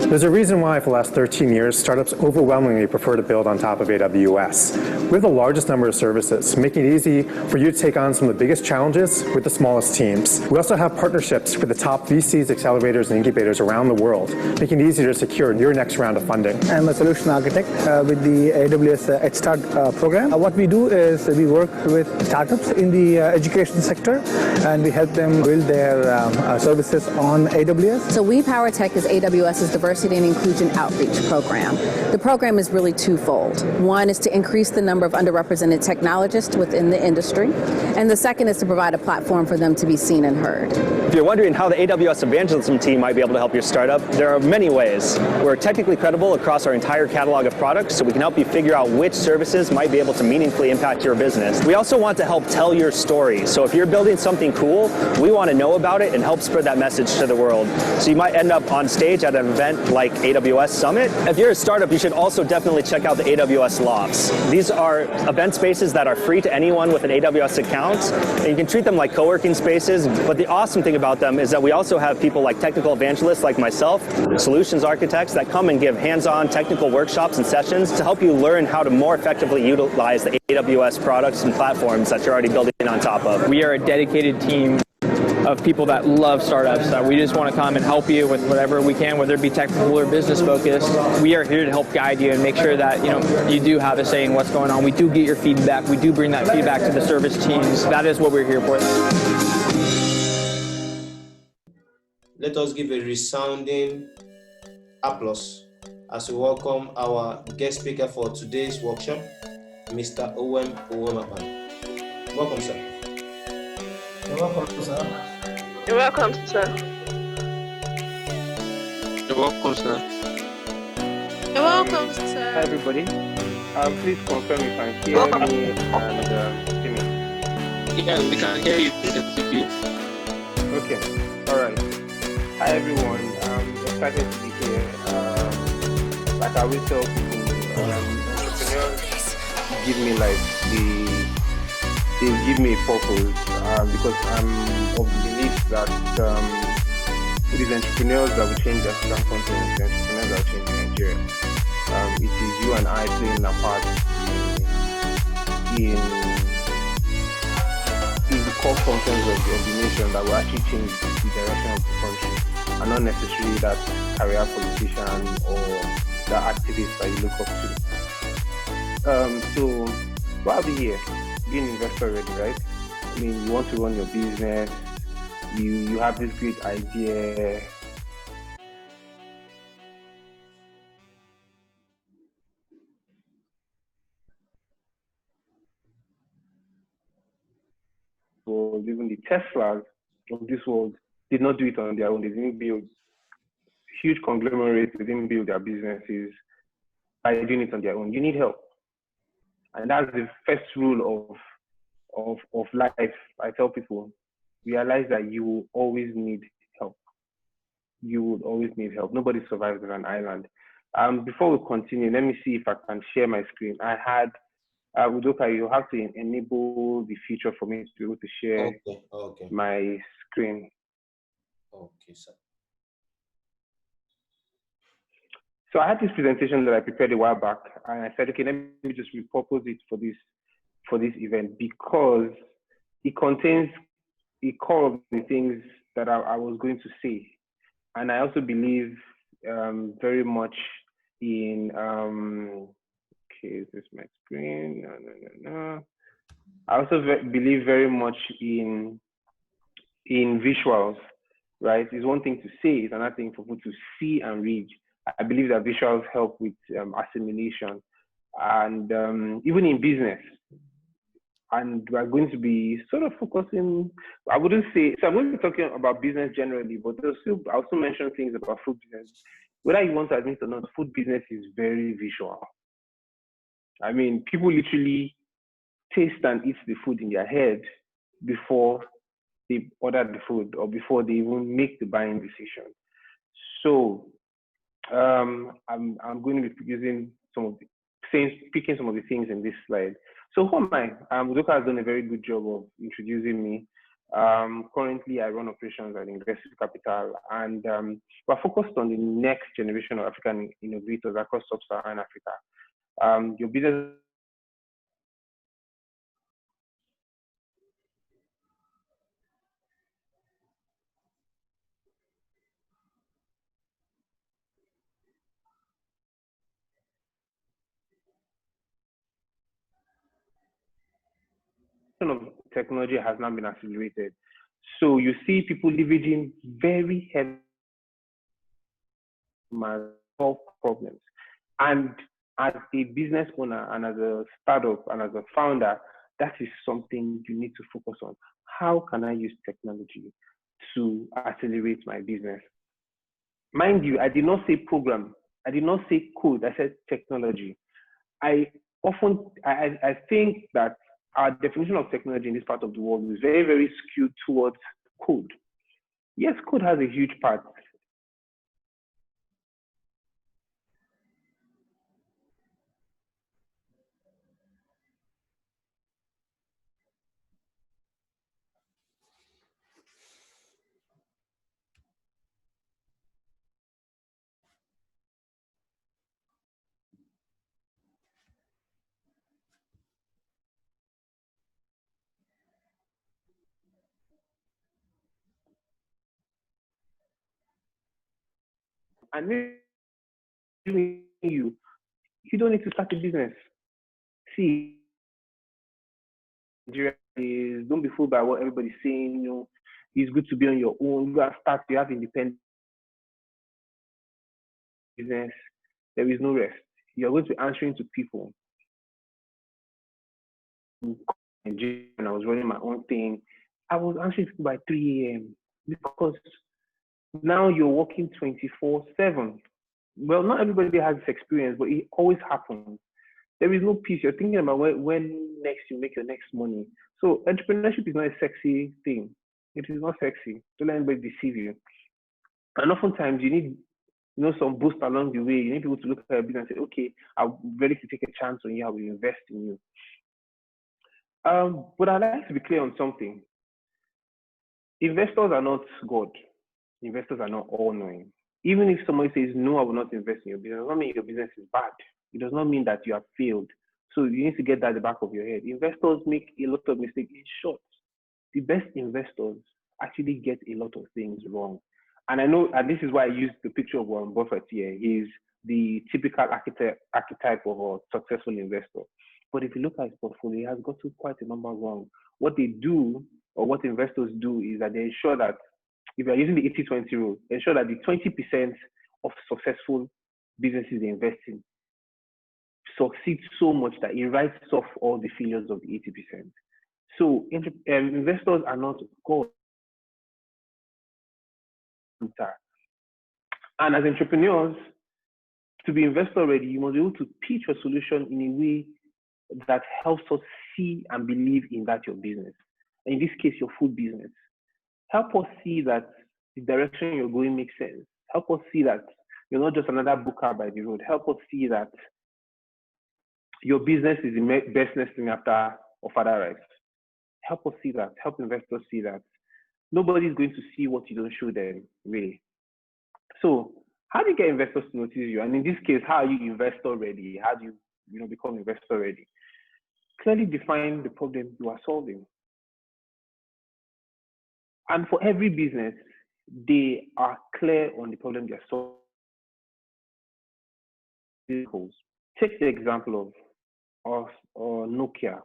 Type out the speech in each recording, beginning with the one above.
There's a reason why for the last 13 years, startups overwhelmingly prefer to build on top of AWS. We have the largest number of services, making it easy for you to take on some of the biggest challenges with the smallest teams. We also have partnerships with the top VCs, accelerators, and incubators around the world, making it easier to secure your next round of funding. I'm a solution architect with the AWS Head Start program. What we do is we work with startups in the education sector, and we help them build their services on AWS. So We Power Tech is AWS's diversity and inclusion outreach program. The program is really twofold. One is to increase the number of underrepresented technologists within the industry, and the second is to provide a platform for them to be seen and heard. If you're wondering how the AWS evangelism team might be able to help your startup, there are many ways. We're technically credible across our entire catalog of products, so we can help you figure out which services might be able to meaningfully impact your business. We also want to help tell your story. So if you're building something cool, we want to know about it and help spread that message to the world. So you might end up on stage at an event like AWS Summit. If you're a startup, you should also definitely check out the AWS Lofts. These are event spaces that are free to anyone with an AWS account, and you can treat them like co-working spaces. But the awesome thing about them is that we also have people like technical evangelists like myself, solutions architects that come and give hands-on technical workshops and sessions to help you learn how to more effectively utilize the AWS products and platforms that you're already building on top of. We are a dedicated team of people that love startups, that we just want to come and help you with whatever we can, whether it be technical or business focused. We are here to help guide you and make sure that you do have a say in what's going on. We do get your feedback. We do bring that feedback to the service teams. That is what we're here for. Let us give a resounding applause as we welcome our guest speaker for today's workshop, Mr. Uwem Uwemakpan. Welcome, sir. You're welcome, sir. You're welcome, sir. You're welcome, sir. You're welcome, sir. Hi, everybody. Please confirm you can hear me and see me. Yeah, we can hear you. We can see you. Okay. All right. Hi, everyone. I'm excited to be here. Like I always tell people, entrepreneurs give me they give me a purpose because I'm of the belief that it is entrepreneurs that will change the African continent, the entrepreneurs that will change Nigeria. It is you and I playing a part in the core functions of the nation that will actually change the direction of the country, and not necessarily that career politician or the activist that you look up to. So while be here, being an investor already, right? I mean, you want to run your business, you have this great idea. So even the Teslas of this world did not do it on their own. They didn't build huge conglomerates, they didn't build their businesses by doing it on their own. You need help. And that's the first rule of life. I tell people, realize that you will always need help. You will always need help. Nobody survives on an island. Before we continue, let me see if I can share my screen. I had, Udoka, you have to enable the feature for me to be able to share my screen. Okay, sir. So I had this presentation that I prepared a while back, and I said, okay, let me just repurpose it for this event because it contains a core of the things that I was going to say. And I also believe very much in, okay, is this my screen? No. I also believe very much in visuals, right? It's one thing to say, it's another thing for people to see and read. I believe that visuals help with assimilation and even in business. And we're going to be sort of focusing, I wouldn't say, so I'm going to be talking about business generally, but I also mention things about food business. Whether you want to admit or not, food business is very visual. I mean, people literally taste and eat the food in their head before they order the food or before they even make the buying decision. So I'm going to be using picking some of the things in this slide. So who am I? Udoka has done a very good job of introducing me. Currently, I run operations at Invested Capital, and we're focused on the next generation of African innovators across sub-Saharan Africa. Your business of technology has now been accelerated. So you see people leveraging very heavy problems. And as a business owner and as a startup and as a founder, that is something you need to focus on. How can I use technology to accelerate my business? Mind you, I did not say program. I did not say code. I said technology. I think that our definition of technology in this part of the world is very, very skewed towards code. Yes, code has a huge part. And maybe you don't need to start a business. See, Nigeria is, don't be fooled by what everybody's saying. You know, it's good to be on your own. You have independent business. There is no rest. You're going to be answering to people. Nigeria, and I was running my own thing. I was answering people by 3 a.m. because now you're working 24/7. Well, not everybody has this experience, but it always happens. There is no peace. You're thinking about when next you make your next money. So entrepreneurship is not a sexy thing. It is not sexy. Don't let anybody deceive you. And oftentimes you need, some boost along the way. You need people to look at your business and say, okay, I'm ready to take a chance on you. I will invest in you. But I'd like to be clear on something. Investors are not God. Investors are not all-knowing. Even if somebody says, no, I will not invest in your business, it does not mean your business is bad. It does not mean that you have failed. So you need to get that at the back of your head. Investors make a lot of mistakes. In short, the best investors actually get a lot of things wrong. And I know, and this is why I used the picture of Warren Buffett here. He's the typical archetype of a successful investor. But if you look at his portfolio, he has gotten quite a number wrong. What they do, or what investors do, is that they ensure that if you're using the 80-20 rule, ensure that the 20% of successful businesses they invest in succeed so much that it writes off all the failures of the 80%. So investors are not God. And as entrepreneurs, to be investor ready, you must be able to pitch your solution in a way that helps us see and believe in that your business. And in this case, your food business. Help us see that the direction you're going makes sense. Help us see that you're not just another booker by the road. Help us see that your business is the best next thing after or father rice. Help us see that. Help investors see that. Nobody's going to see what you don't show them, really. So how do you get investors to notice you? And in this case, how are you investor ready? How do you become investor ready? Clearly define the problem you are solving. And for every business, they are clear on the problem they're solving. Take the example of Nokia.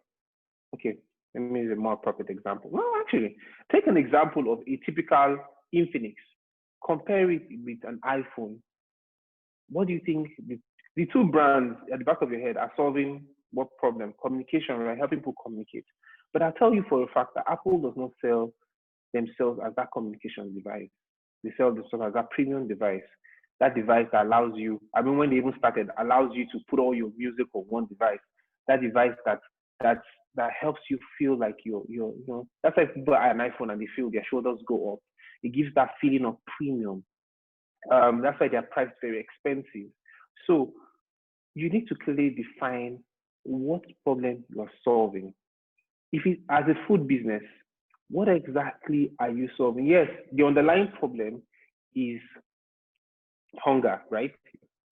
Okay, let me use a more appropriate example. Well, actually, take an example of a typical Infinix. Compare it with an iPhone. What do you think the two brands at the back of your head are solving? What problem? Communication, right? Helping people communicate. But I'll tell you for a fact that Apple does not sell themselves as that communication device. They sell themselves as that premium device. That device that allows you, when they even started, allows you to put all your music on one device. That device that helps you feel like you're that's why people buy an iPhone and they feel their shoulders go up. It gives that feeling of premium. That's why they're priced very expensive. So you need to clearly define what problem you are solving. If it as a food business, what exactly are you solving? Yes, the underlying problem is hunger, right?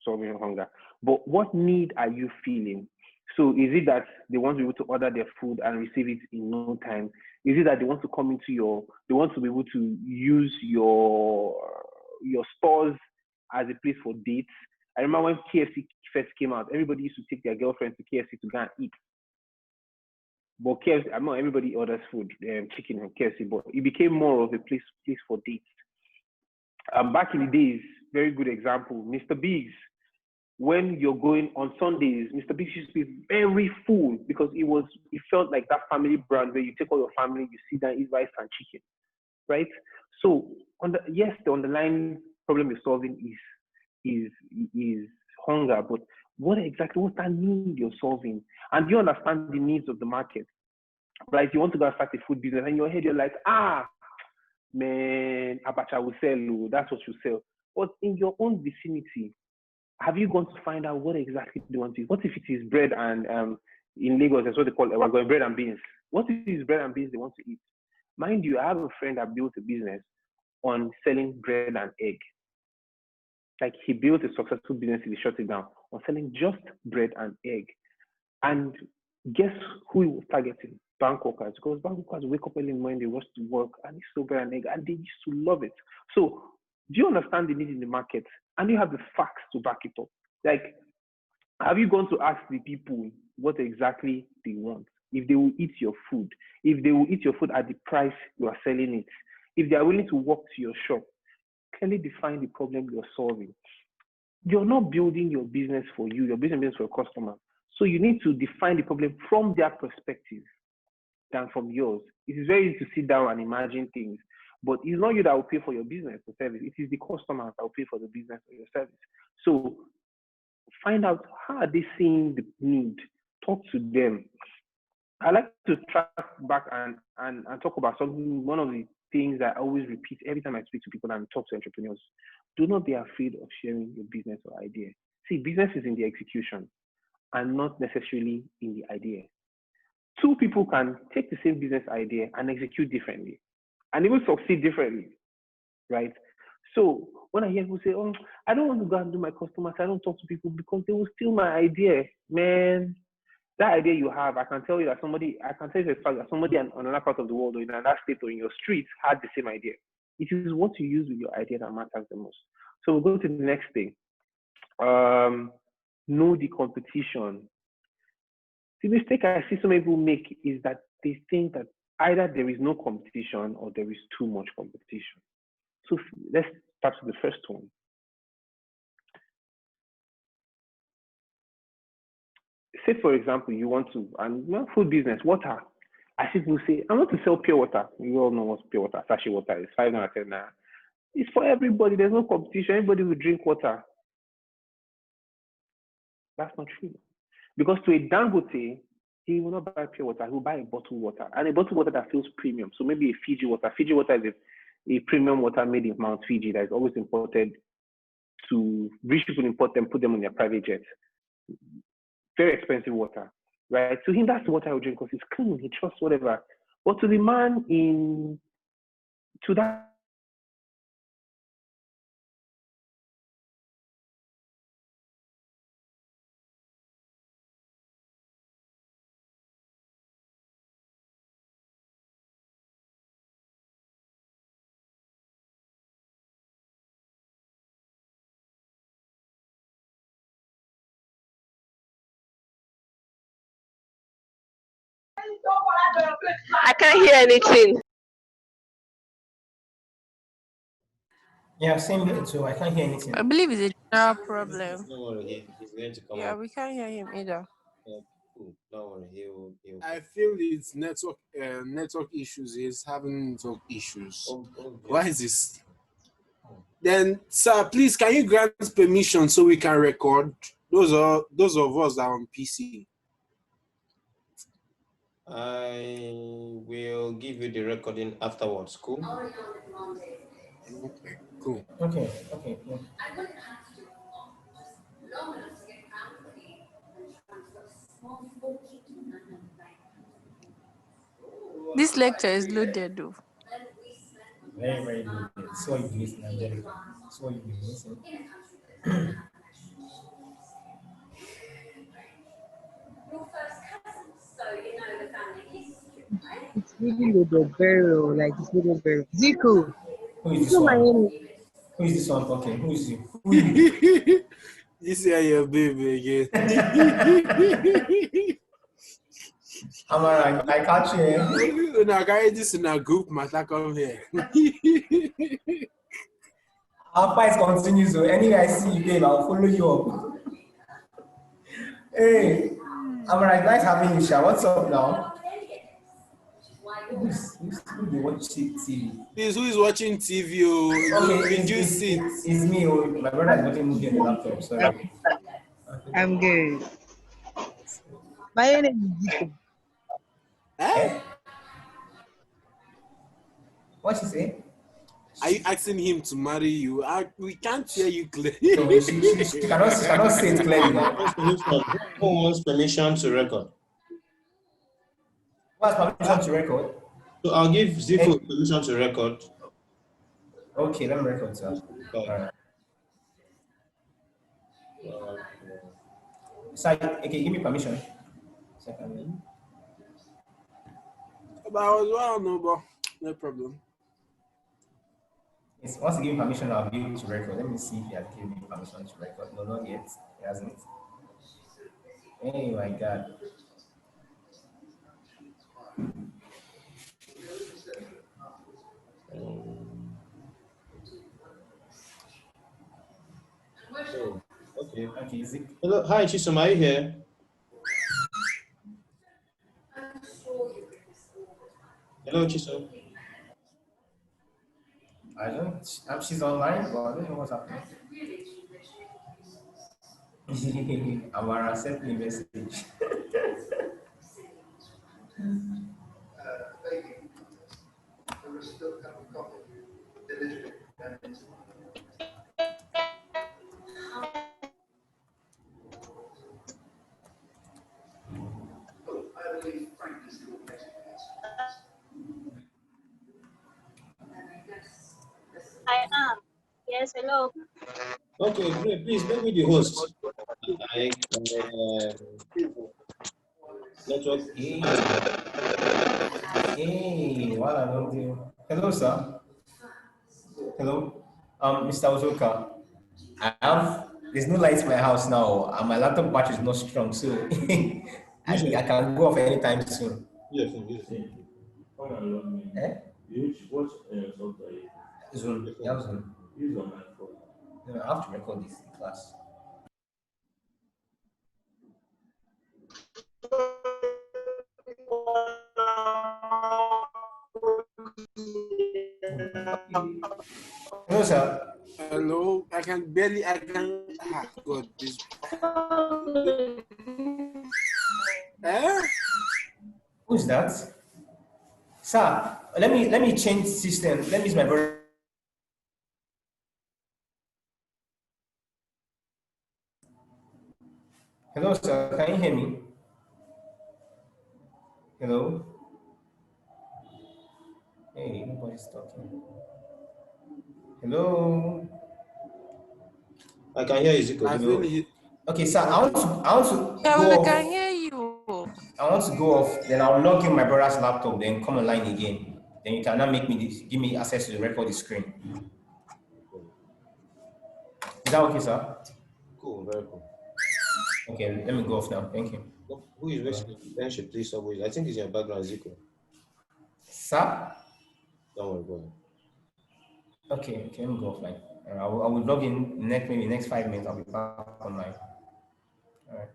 Solving hunger. But what need are you feeling? So is it that they want to be able to order their food and receive it in no time? Is it that they want to come into they want to be able to use your stores as a place for dates? I remember when KFC first came out, everybody used to take their girlfriends to KFC to go and eat. But KFC, I'm not everybody orders food, chicken and KFC, but it became more of a place for dates. Back in the days, very good example, Mr. Biggs. When you're going on Sundays, Mr. Biggs used to be very full because it felt like that family brand where you take all your family, you sit down, eat rice and chicken, right? So yes, the underlying problem you're solving is hunger, but what's that need you're solving? And you understand the needs of the market, right? You want to go and start a food business, and in your head you're like, man, abacha will sell, that's what you sell. But in your own vicinity, have you gone to find out what exactly they want to eat? What if it is bread and in Lagos, that's what they call it, we're going bread and beans. What if it is bread and beans they want to eat? Mind you, I have a friend that built a business on selling bread and egg. Like he built a successful business, he shut it down on selling just bread and egg. And guess who he was targeting? Bank workers, because bank workers wake up early in the morning, they rush to work and they sell bread and egg, and they used to love it. So do you understand the need in the market? And you have the facts to back it up. Like, have you gone to ask the people what exactly they want? If they will eat your food, if they will eat your food at the price you are selling it, if they are willing to walk to your shop, clearly define the problem you're solving. You're not building your business for you, you're building business for a customer. So you need to define the problem from their perspective than from yours. It is very easy to sit down and imagine things, but it's not you that will pay for your business or service. It is the customer that will pay for the business or your service. So find out how are they seeing the need. Talk to them. I like to track back and talk about something. One of the things that I always repeat every time I speak to people and talk to entrepreneurs: do not be afraid of sharing your business or idea. See, business is in the execution and not necessarily in the idea. Two people can take the same business idea and execute differently and even succeed differently, right? So when I hear people say, oh, I don't want to go and do my customers, I don't talk to people because they will steal my idea. Man, that idea you have, I can tell you that somebody in another part of the world or in another state or in your street had the same idea. It is what you use with your idea that matters the most. So we'll go to the next thing. Know the competition. The mistake I see some people make is that they think that either there is no competition or there is too much competition. So let's start with the first one. Say, for example, you want to, and food business, water. I see people say, I want to sell pure water. You all know what pure water, sachet water is, 5 naira, 10 naira. It's for everybody. There's no competition. Everybody will drink water. That's not true. Because to a Dangote, he will not buy pure water. He will buy a bottled water, and a bottled water that feels premium. So maybe a Fiji water. Fiji water is a premium water made in Mount Fiji that is always imported to rich people, import them, put them on their private jets. Very expensive water, right? To him, that's the water I would drink because it's clean. He trusts whatever. But to the man to that. I can't hear anything. Yeah, same here too. I can't hear anything. I believe it's a general problem. Don't worry, he's going to come Yeah, up. we can't hear him either. Yeah, cool. Don't worry, he'll I feel it's network issues. He's having network issues. okay. Why is this? Then, sir, please, can you grant permission so we can record? Those of us that are on PC. I will give you the recording afterwards. Cool. Okay, cool. Okay. Yeah. This lecture is loaded though. Very, very good. So you listen, Angelica. So you listen. It's really loaded very well. Like it's loaded very well. Zico. Who is this Zico one? Miami. Who is this one talking? Who is you? Who is you? This is your baby again. Amara, I catch you. Now, carry this in a group, matter come here. Our fight continues. So anyway, I see you, babe. I'll follow you up. Hey, Amara, nice having you, Sha. What's up now? Who they watch TV? Please, who is watching TV? Okay, Reduce it. it's me. Oh, my brother is watching movie on the laptop. Sorry. I'm good. My name is Zico. Eh? What she say? Are you asking him to marry you? We can't hear you clearly. No, she cannot say it clearly now. Who wants permission to record? What's permission to record? So I'll give Zico permission to record. Okay, let me record, sir. All right. Sir, okay, give me permission. Second. But I was well, no, but no problem. Yes, once you give me permission, I'll be able to record. Let me see if he has given me permission to record. No, not yet. He hasn't. Oh my God. Okay. Okay, is it? Hello, hi Chisom, are you here? Hello, Chisom. I don't. She's online, but I don't know what's happening. Amara sent me a message. I am. Yes, hello. Okay, great. Please make me the host. Network. Hey, what I don't do. Hello, sir. Hello, Mr. Ozoka. There's no light in my house now, and my laptop battery is not strong, so I think I can go off anytime soon. Yes, Eh? Zoom. Yeah, Zoom. No, I have to record this in class. Hello, sir. Hello, I can. God, this. Who's that? Sir, let me change system. Let me use my brother. Hello, sir. Can you hear me? Hello? Hey, nobody's talking. Hello? I can hear you, Zico. Okay, sir, I want to Yeah, go we off. can hear you. I want to go off, then I'll log in my brother's laptop, then come online again. Then you cannot make me give me access to the record screen. Is that okay, sir? Cool, very cool. Okay, let me go off now. Thank you. Who is wasting attention, please? Always. I think it's in your background, Zico. Sir? Don't worry, go ahead. Okay, let me go offline. I will log in maybe next 5 minutes. I'll be back online. All right.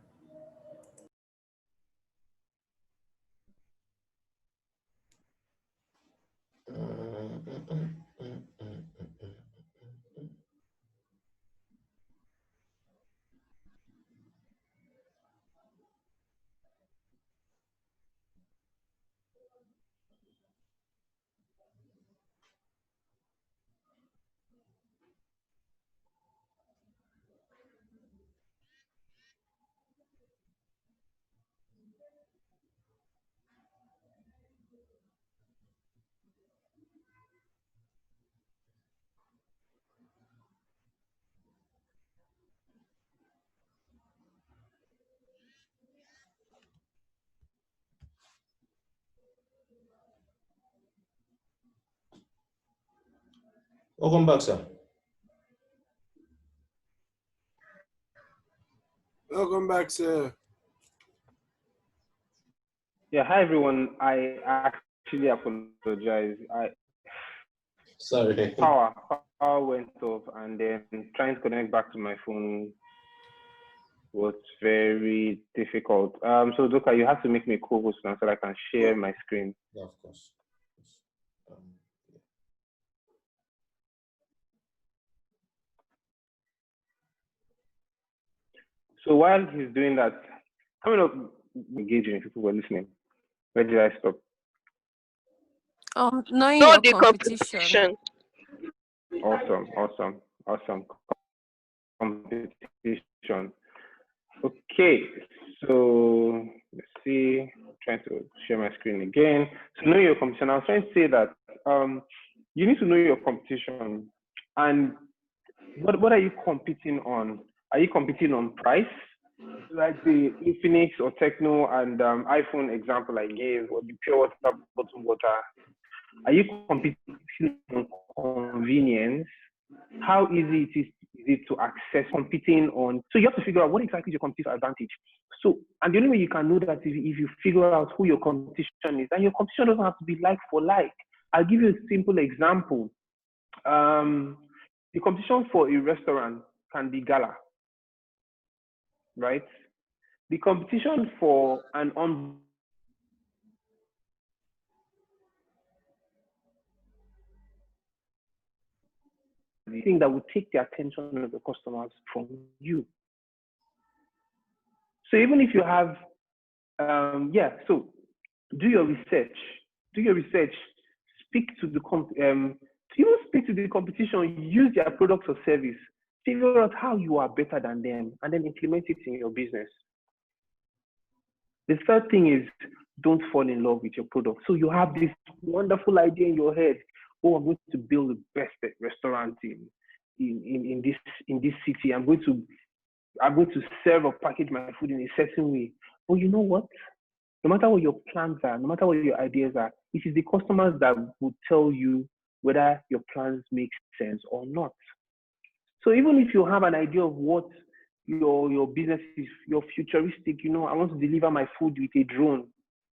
Welcome back, sir. Welcome back, sir. Yeah, hi everyone. I actually apologize. Sorry. Power went off, and then trying to connect back to my phone was very difficult. So Doka, you have to make me a co-host now so that I can share my screen. Yeah, of course. Yeah. So while he's doing that, how many of engaging if people were listening? Where did I stop? Oh, knowing Know your the competition. Awesome. Competition. Okay, so let's see. I'm trying to share my screen again. So know your competition. I was trying to say that you need to know your competition. And what are you competing on? Are you competing on price? Like the Infinix or Techno and iPhone example I gave, or the pure water, bottled water. Are you competing on convenience? How easy is it to access? Competing on, so you have to figure out what exactly is your competitive advantage. So, and the only way you can know that is if you figure out who your competition is, and your competition doesn't have to be like for like. I'll give you a simple example. The competition for a restaurant can be gala, right? The competition for an thing that will take the attention of the customers from you. So even if you have, so do your research. Speak to the speak to the competition. Use their products or service. Figure out how you are better than them, and then implement it in your business. The third thing is don't fall in love with your product. So you have this wonderful idea in your head. Oh, I'm going to build the best restaurant in this city. I'm going to serve or package my food in a certain way. But you know what? No matter what your plans are, no matter what your ideas are, it is the customers that will tell you whether your plans make sense or not. So even if you have an idea of what your business is, your futuristic, I want to deliver my food with a drone.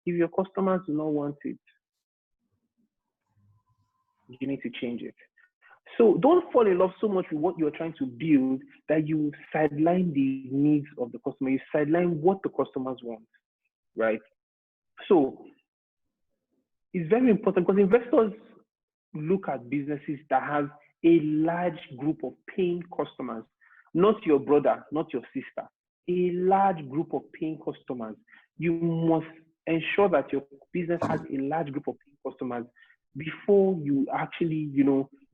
If your customers do not want it, you need to change it. So don't fall in love so much with what you're trying to build that you sideline the needs of the customer. You sideline what the customers want, right? So it's very important because investors look at businesses that have a large group of paying customers, not your brother, not your sister, a large group of paying customers. You must ensure that your business has a large group of paying customers before you actually,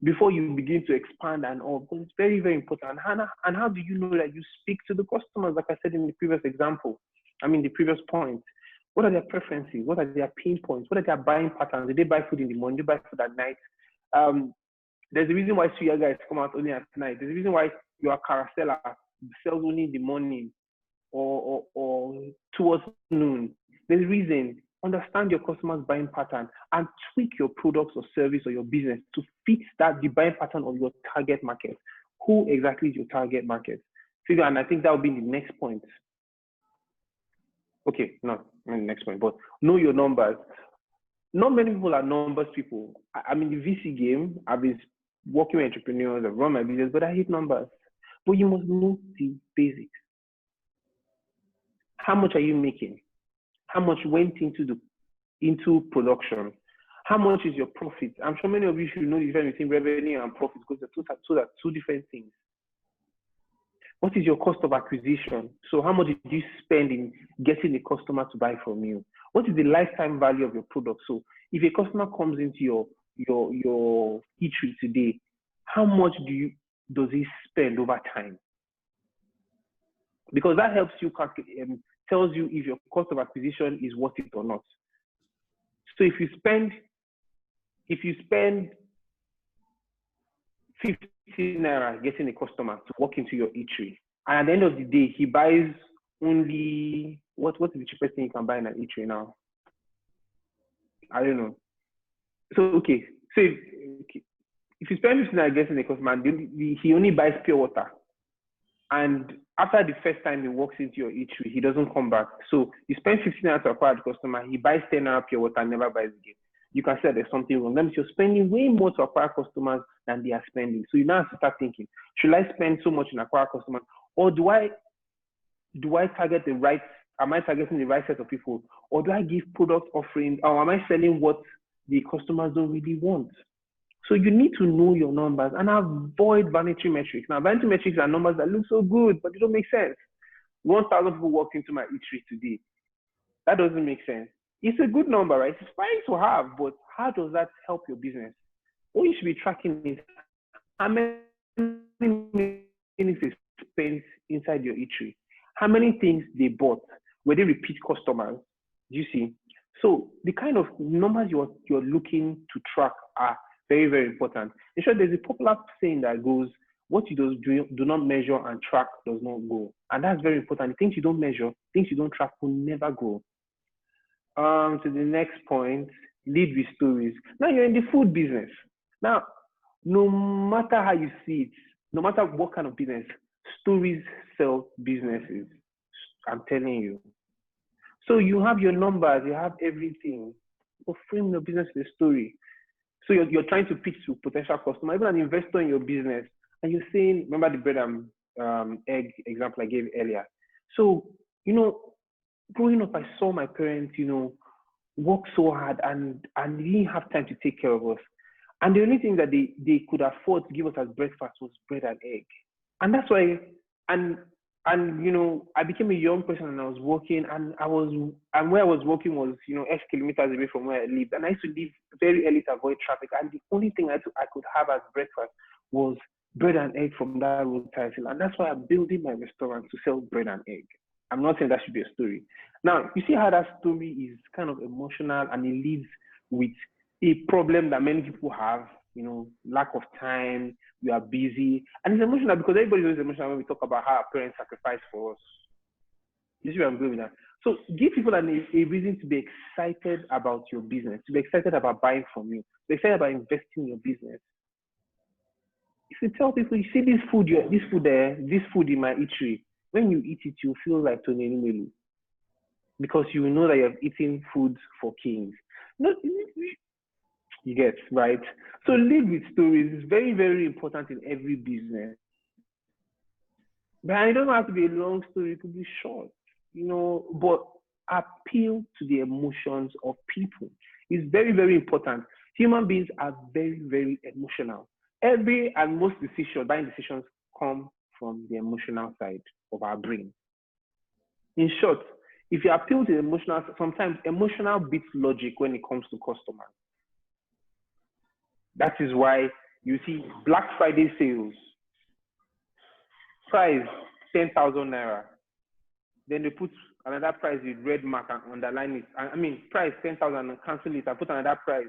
before you begin to expand and all, because it's very, very important. And how do you know that you speak to the customers, like I said in the previous example, the previous point? What are their preferences? What are their pain points? What are their buying patterns? Do they buy food in the morning? Do they buy food at night? There's a reason why suya guys come out only at night. There's a reason why your carousel sells only in the morning or towards noon. There's a reason. Understand your customer's buying pattern and tweak your products or service or your business to fit the buying pattern of your target market. Who exactly is your target market? Figure, and I think that will be the next point. Okay, no, next point, but know your numbers. Not many people are numbers people. I'm in the VC game. I've been working with entrepreneurs. I've run my business, but I hate numbers. But you must know the basics. How much are you making? How much went into production? How much is your profit? I'm sure many of you should know the difference between revenue and profit because they're two different things. What is your cost of acquisition? So how much did you spend in getting a customer to buy from you? What is the lifetime value of your product? So if a customer comes into your eatery today, how much does he spend over time? Because that helps you tells you if your cost of acquisition is worth it or not. So if you spend 50 naira getting a customer to walk into your eatery, and at the end of the day, he buys only, what is the cheapest thing you can buy in an eatery now? I don't know. So, okay. So if you spend 15 naira getting a customer, and he only buys pure water, and after the first time he walks into your eatery, he doesn't come back. So you spend 15 naira to acquire the customer, he buys 10 naira pure water and never buys again. You can say there's something wrong. That means you're spending way more to acquire customers than they are spending. So you now have to start thinking, should I spend so much in acquire customers, or do I target the right? Am I targeting the right set of people, or do I give product offerings, or am I selling what the customers don't really want? So you need to know your numbers and avoid vanity metrics. Now, vanity metrics are numbers that look so good, but they don't make sense. 1,000 people walked into my eatery today. That doesn't make sense. It's a good number, right? It's fine to have, but how does that help your business? What you should be tracking is how many minutes they spent inside your eatery, how many things they bought, were they repeat customers? Do you see? So the kind of numbers you're looking to track are very, very important. In short, there's a popular saying that goes, what you do not measure and track does not go. And that's very important. The things you don't measure, things you don't track will never grow. To the next point, lead with stories. Now you're in the food business. Now, no matter how you see it, no matter what kind of business, stories sell businesses. I'm telling you. So you have your numbers, you have everything. But frame your business with a story. So you're trying to pitch to potential customer, even an investor in your business, and you're saying, remember the bread and egg example I gave earlier. So, growing up, I saw my parents, work so hard and they didn't have time to take care of us. And the only thing that they could afford to give us as breakfast was bread and egg. And that's why, and I became a young person and I was working, and where I was working was, X kilometers away from where I lived. And I used to leave very early to avoid traffic. And the only thing I could have as breakfast was bread and egg from that roadside. And that's why I'm building my restaurant to sell bread and egg. I'm not saying that should be a story. Now, you see how that story is kind of emotional, and it leads with a problem that many people have, lack of time, we are busy. And it's emotional because everybody is emotional when we talk about how our parents sacrifice for us. You see where I'm going with that? So give people a reason to be excited about your business, to be excited about buying from you, to be excited about investing in your business. If you tell people, you see this food in my eatery, when you eat it, you feel like Tony Elumelu, because you know that you're eating food for kings. You get, right? So live with stories is very, very important in every business. But it doesn't have to be a long story, it could be short, but appeal to the emotions of people. It's very, very important. Human beings are very, very emotional. Every and most buying decisions come from the emotional side of our brain. In short, if you appeal to the emotional, sometimes emotional beats logic when it comes to customers. That is why you see Black Friday sales, price 10,000 naira. Then they put another price with red mark and underline it. Price 10,000 and cancel it and put another price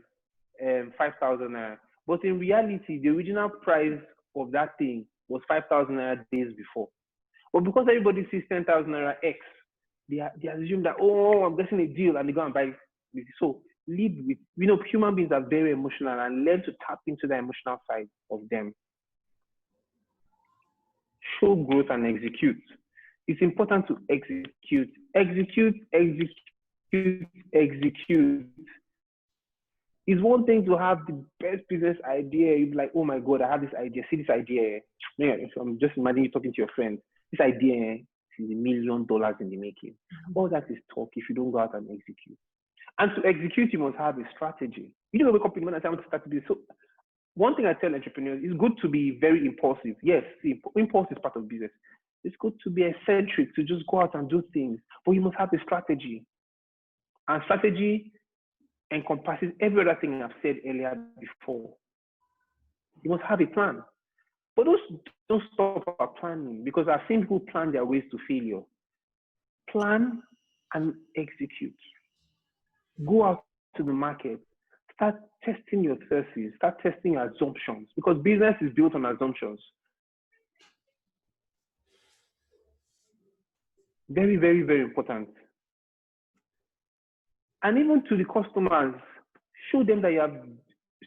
5,000 naira. But in reality, the original price of that thing was 5,000 naira days before. But because everybody sees 10,000 naira X, they assume that, I'm getting a deal, and they go and buy it. So live with, human beings are very emotional, and learn to tap into the emotional side of them. Show growth and execute. It's important to execute. It's one thing to have the best business idea. You'd be like, oh my God, I have this idea. See this idea. I'm just imagining you talking to your friend. This idea is $1 million in the making. All that is talk if you don't go out and execute. And to execute, you must have a strategy. You don't wake up in the morning and say, I want to start to do this. So one thing I tell entrepreneurs, it's good to be very impulsive. Yes, impulse is part of business. It's good to be eccentric, to just go out and do things. But you must have a strategy. And strategy encompasses every other thing I've said earlier before. You must have a plan. But don't stop at planning, because I've seen people plan their ways to failure. Plan and execute. Go out to the market. Start testing your thesis. Start testing your assumptions, because business is built on assumptions. Very, very, very important. And even to the customers, show them that you have.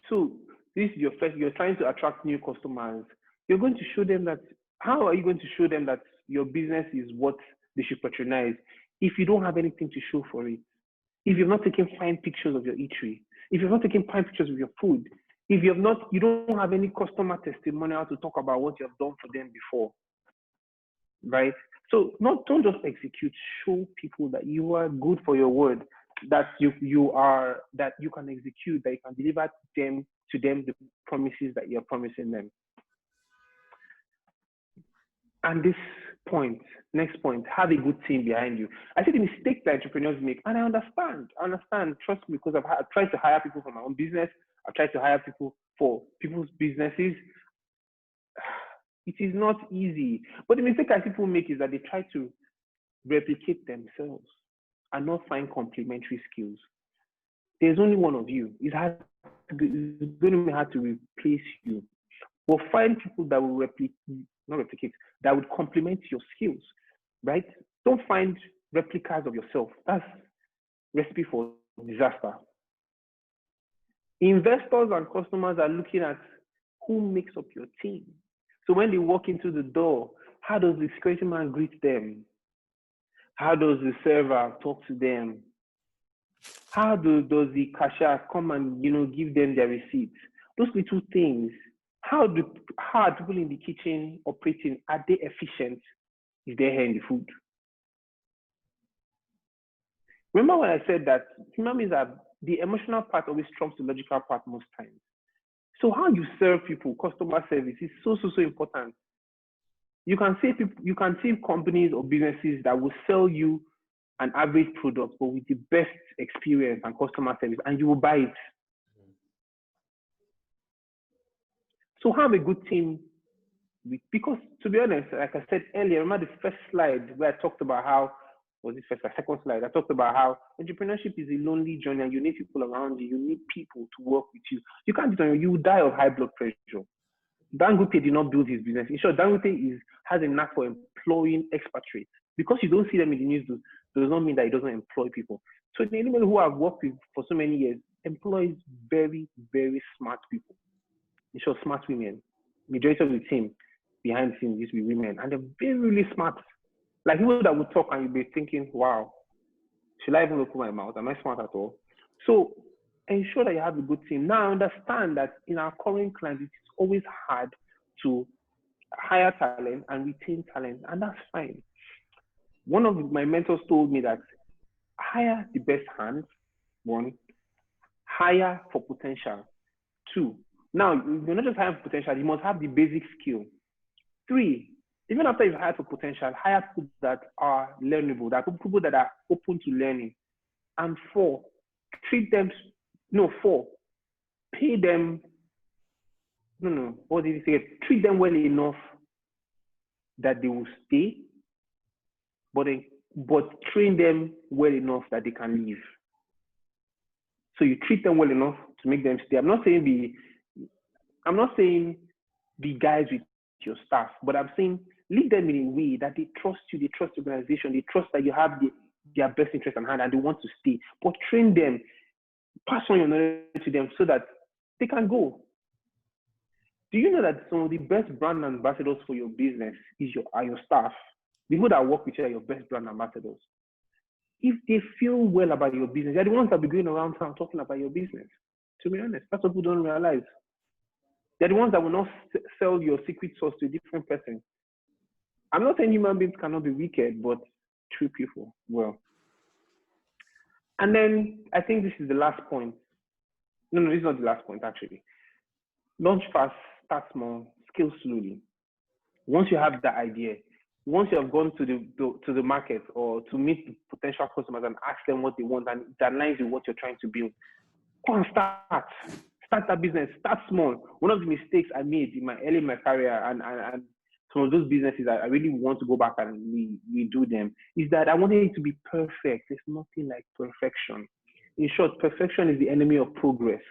So this is your first, you're trying to attract new customers. You're going to show them that, how are you going to show them that your business is what they should patronize if you don't have anything to show for it? If you've not taken fine pictures of your eatery, if you've not taken fine pictures of your food, if you don't have any customer testimonial to talk about what you have done for them before, right? So don't just execute, show people that you are good for your word, that you can execute, that you can deliver to them the promises that you're promising them. And this point, next point, have a good team behind you. I see the mistakes that entrepreneurs make, and I understand, trust me, because I've tried to hire people for my own business. I've tried to hire people for people's businesses. It is not easy. But the mistake I see people make is that they try to replicate themselves and not find complementary skills. There's only one of you. It's going to be hard to replace you. But find people that will that would complement your skills, right? Don't find replicas of yourself. That's recipe for disaster. Investors and customers are looking at who makes up your team. So when they walk into the door, how does the security man greet them? How does the server talk to them? How does the cashier come and give them their receipts? Those little things. How are people in the kitchen operating? Are they efficient? Is their hand in the food? Remember when I said that human beings are the emotional part always trumps the logical part most times. So how you serve people, customer service is so important. You can see companies or businesses that will sell you an average product, but with the best experience and customer service, and you will buy it. So have a good team, because to be honest, like I said earlier, remember the first slide where I talked about how, second slide, I talked about how entrepreneurship is a lonely journey and you need people around you, you need people to work with you. You can't do it on your own, you will die of high blood pressure. Dangote did not build his business. In short, Dangote has a knack for employing expatriates. Because you don't see them in the news does not mean that he doesn't employ people. So the Elumelu who I've worked with for so many years employs very, very smart people. In short, smart women. Majority of the team behind the scenes used to be women, and they're very, really smart. Like people that would talk and you'd be thinking, wow, should I even open my mouth? Am I smart at all? So ensure that you have a good team. Now I understand that in our current climate, it's always hard to hire talent and retain talent, and that's fine. One of my mentors told me that hire the best hands, one, hire for potential, two. Now, you're not just hiring for potential, you must have the basic skill. Three, even after you've hired for potential, hire people that are learnable, that are people that are open to learning. And four, pay them, treat them well enough that they will stay, but train them well enough that they can leave. So you treat them well enough to make them stay. I'm not saying be guys with your staff, but I'm saying lead them in a way that they trust you, they trust the organization, they trust that you have their best interest at hand and they want to stay. But train them, pass on your knowledge to them so that they can go. Do you know that some of the best brand ambassadors for your business are your staff? The people that work with you are your best brand ambassadors. If they feel well about your business, they're the ones that will be going around town talking about your business. To be honest, that's what people don't realize. They're the ones that will not sell your secret sauce to a different person. I'm not saying human beings cannot be wicked, but true people will. And then I think this is the last point. No, this is not the last point, actually. Launch fast, start small, scale slowly. Once you have that idea, once you have gone to the market or to meet potential customers and ask them what they want and it aligns with what you're trying to build, go and start that business, start small. One of the mistakes I made in my career and some of those businesses I really want to go back and redo them is that I wanted it to be perfect. There's nothing like perfection. In short, perfection is the enemy of progress.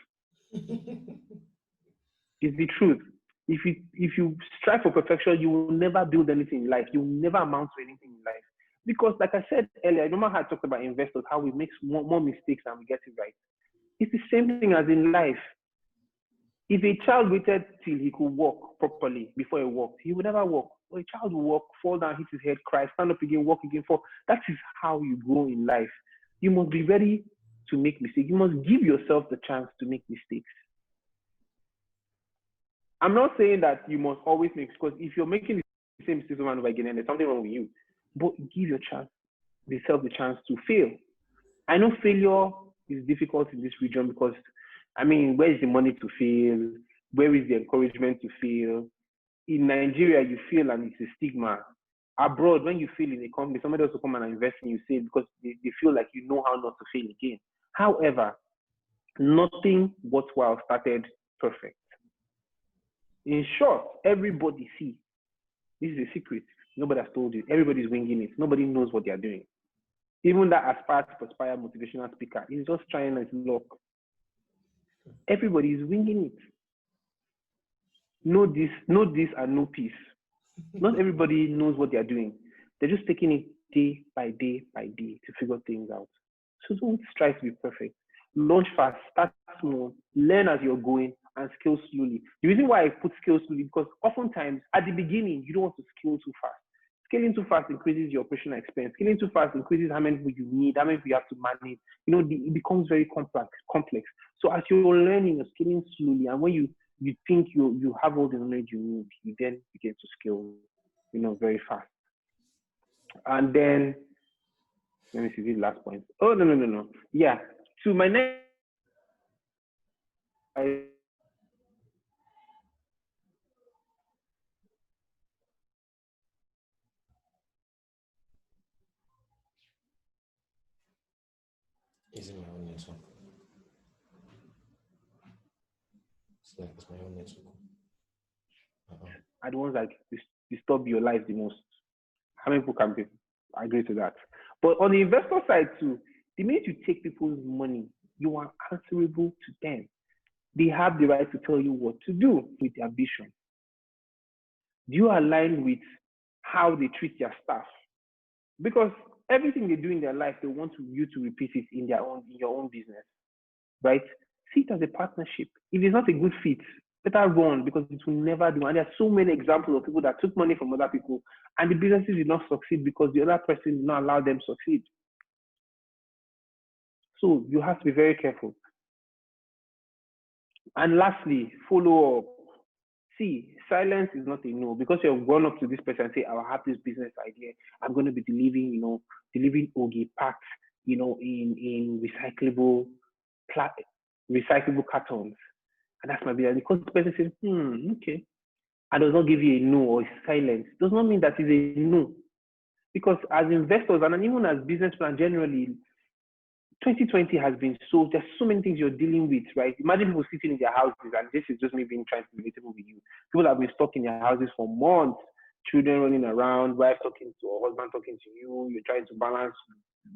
It's the truth. If you strive for perfection, you will never build anything in life. You will never amount to anything in life. Because like I said earlier, I remember how I talked about investors, how we make more mistakes than we get it right. It's the same thing as in life. If a child waited till he could walk properly before he walked, he would never walk. Or a child will walk, fall down, hit his head, cry, stand up again, walk again, fall. That is how you grow in life. You must be ready to make mistakes. You must give yourself the chance to make mistakes. I'm not saying that you must always make, because if you're making the same mistakes over and over again, then there's something wrong with you. But give yourself the chance to fail. I know failure is difficult in this region because, I mean, where is the money to fail? Where is the encouragement to fail? In Nigeria, you fail and it's a stigma. Abroad, when you fail in a company, somebody else will come and invest in you, say, because they feel like you know how not to fail again. However, nothing worthwhile started perfect. In short, everybody see. This is a secret. Nobody has told you. Everybody's winging it. Nobody knows what they are doing. Even that aspire motivational speaker is just trying his luck. Everybody is winging it. Know this, and know peace. Not everybody knows what they are doing. They're just taking it day by day by day to figure things out. So don't strive to be perfect. Launch fast, start small, learn as you're going, and scale slowly. The reason why I put scale slowly, because oftentimes at the beginning, you don't want to scale too fast. Scaling too fast increases your operational expense. Scaling too fast increases how many people you need, how many people you have to manage. You know, it becomes very complex. So as you're learning, you're scaling slowly, and when you think you have all the knowledge you need, you then begin to scale, very fast. And then, let me see the last point. Oh, no. Yeah, to my next, Is it my own network? It's like it's my own network. are the ones that disturb your life the most. How many people can agree to that? But on the investor side too, the minute you take people's money, you are answerable to them. They have the right to tell you what to do with their vision. Do you align with how they treat their staff? Because everything they do in their life, they want you to repeat it in your own business, right? See it as a partnership. If it's not a good fit, better run, because it will never do. And there are so many examples of people that took money from other people and the businesses did not succeed because the other person did not allow them to succeed. So you have to be very careful. And lastly, follow up. See, silence is not a no. Because you have gone up to this person and say, I have this business idea. I'm going to be delivering Ogi packs, in recyclable cartons. And that's my business. Because the person says, okay. And does not give you a no or a silence. Does not mean that is a no. Because as investors and even as business plan generally, 2020 has been there's so many things you're dealing with, right? Imagine people sitting in their houses, and this is just me trying to be relatable with you. People have been stuck in their houses for months, children running around, wife talking to her husband, talking to you, you're trying to balance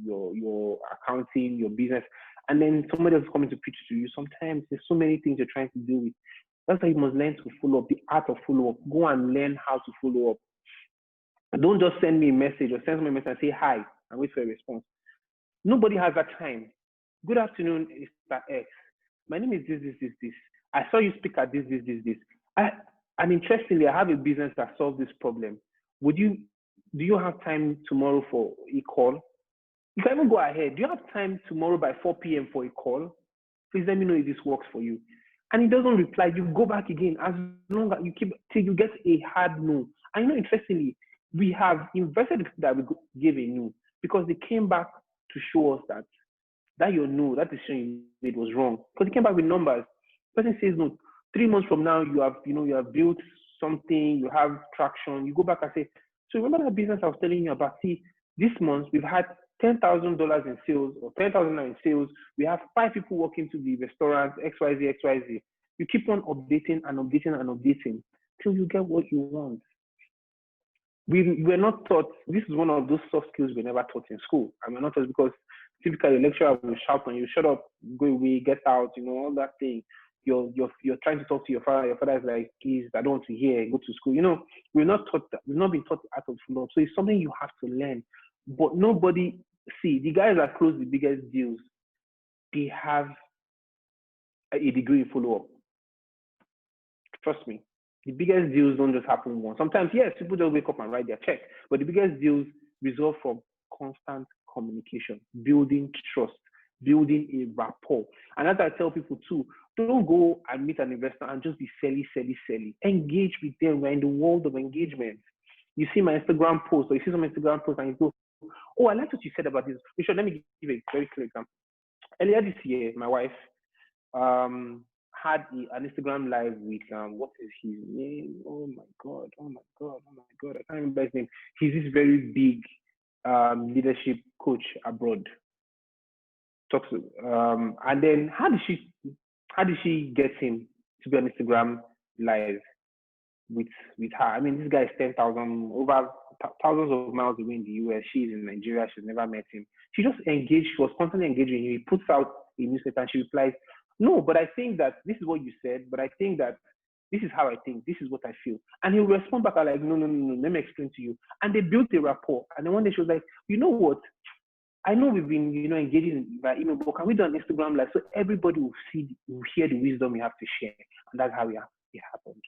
your accounting, your business, and then somebody else is coming to preach to you. Sometimes there's so many things you're trying to deal with. That's why you must learn to follow up, the art of follow up. Go and learn how to follow up. Don't just send me a message or send me a message and say hi and wait for a response. Nobody has that time. Good afternoon, Mr. X. My name is this. I saw you speak at this. And interestingly, I have a business that solves this problem. Do you have time tomorrow for a call? You can even go ahead. Do you have time tomorrow by 4 p.m. for a call? Please let me know if this works for you. And he doesn't reply. You go back again as long as you keep till you get a hard no. And interestingly, we have invested in people that we gave a no because they came back to show us that your no, that decision you made was wrong. Because he came back with numbers. The person says no. 3 months from now, you have built something, you have traction. You go back and say, so remember that business I was telling you about? See, this month we've had $10,000 in sales or $10,000 in sales. We have 5 people walking to the restaurant, XYZ. You keep on updating till you get what you want. We were not taught. This is one of those soft skills we never taught in school. And we're not taught because typically the lecturer will shout on you, shut up, go away, get out, all that thing. You're trying to talk to your father. Your father is like, please, I don't want to hear, go to school. We're not taught that. We've not been taught the art of follow up. So it's something you have to learn. But nobody, the guys that close the biggest deals, they have a degree in follow up. Trust me. The biggest deals don't just happen once. Sometimes, yes, people just wake up and write their check, but the biggest deals result from constant communication, building trust, building a rapport. And as I tell people too, don't go and meet an investor and just be selly. Engage with them. We're in the world of engagement. You see my Instagram post, or you see some Instagram post and you go, oh, I like what you said about this. Richard, let me give a very clear example. Earlier this year, my wife had an Instagram live with, what is his name? Oh my God. I can't remember his name. He's this very big leadership coach abroad. And then how did she get him to be on Instagram live with her? I mean, this guy is 10,000 over thousands of miles away in the US. She's in Nigeria. She's never met him. She just engaged. She was constantly engaging him. He puts out a newsletter and she replies, no, but I think that this is what you said, but I think that this is how I think. This is what I feel. And he'll respond back like, no, let me explain to you. And they built a rapport. And then one day she was like, you know what? I know we've been, engaging by email, but can we do an Instagram live so everybody will hear the wisdom we have to share? And that's how it happened.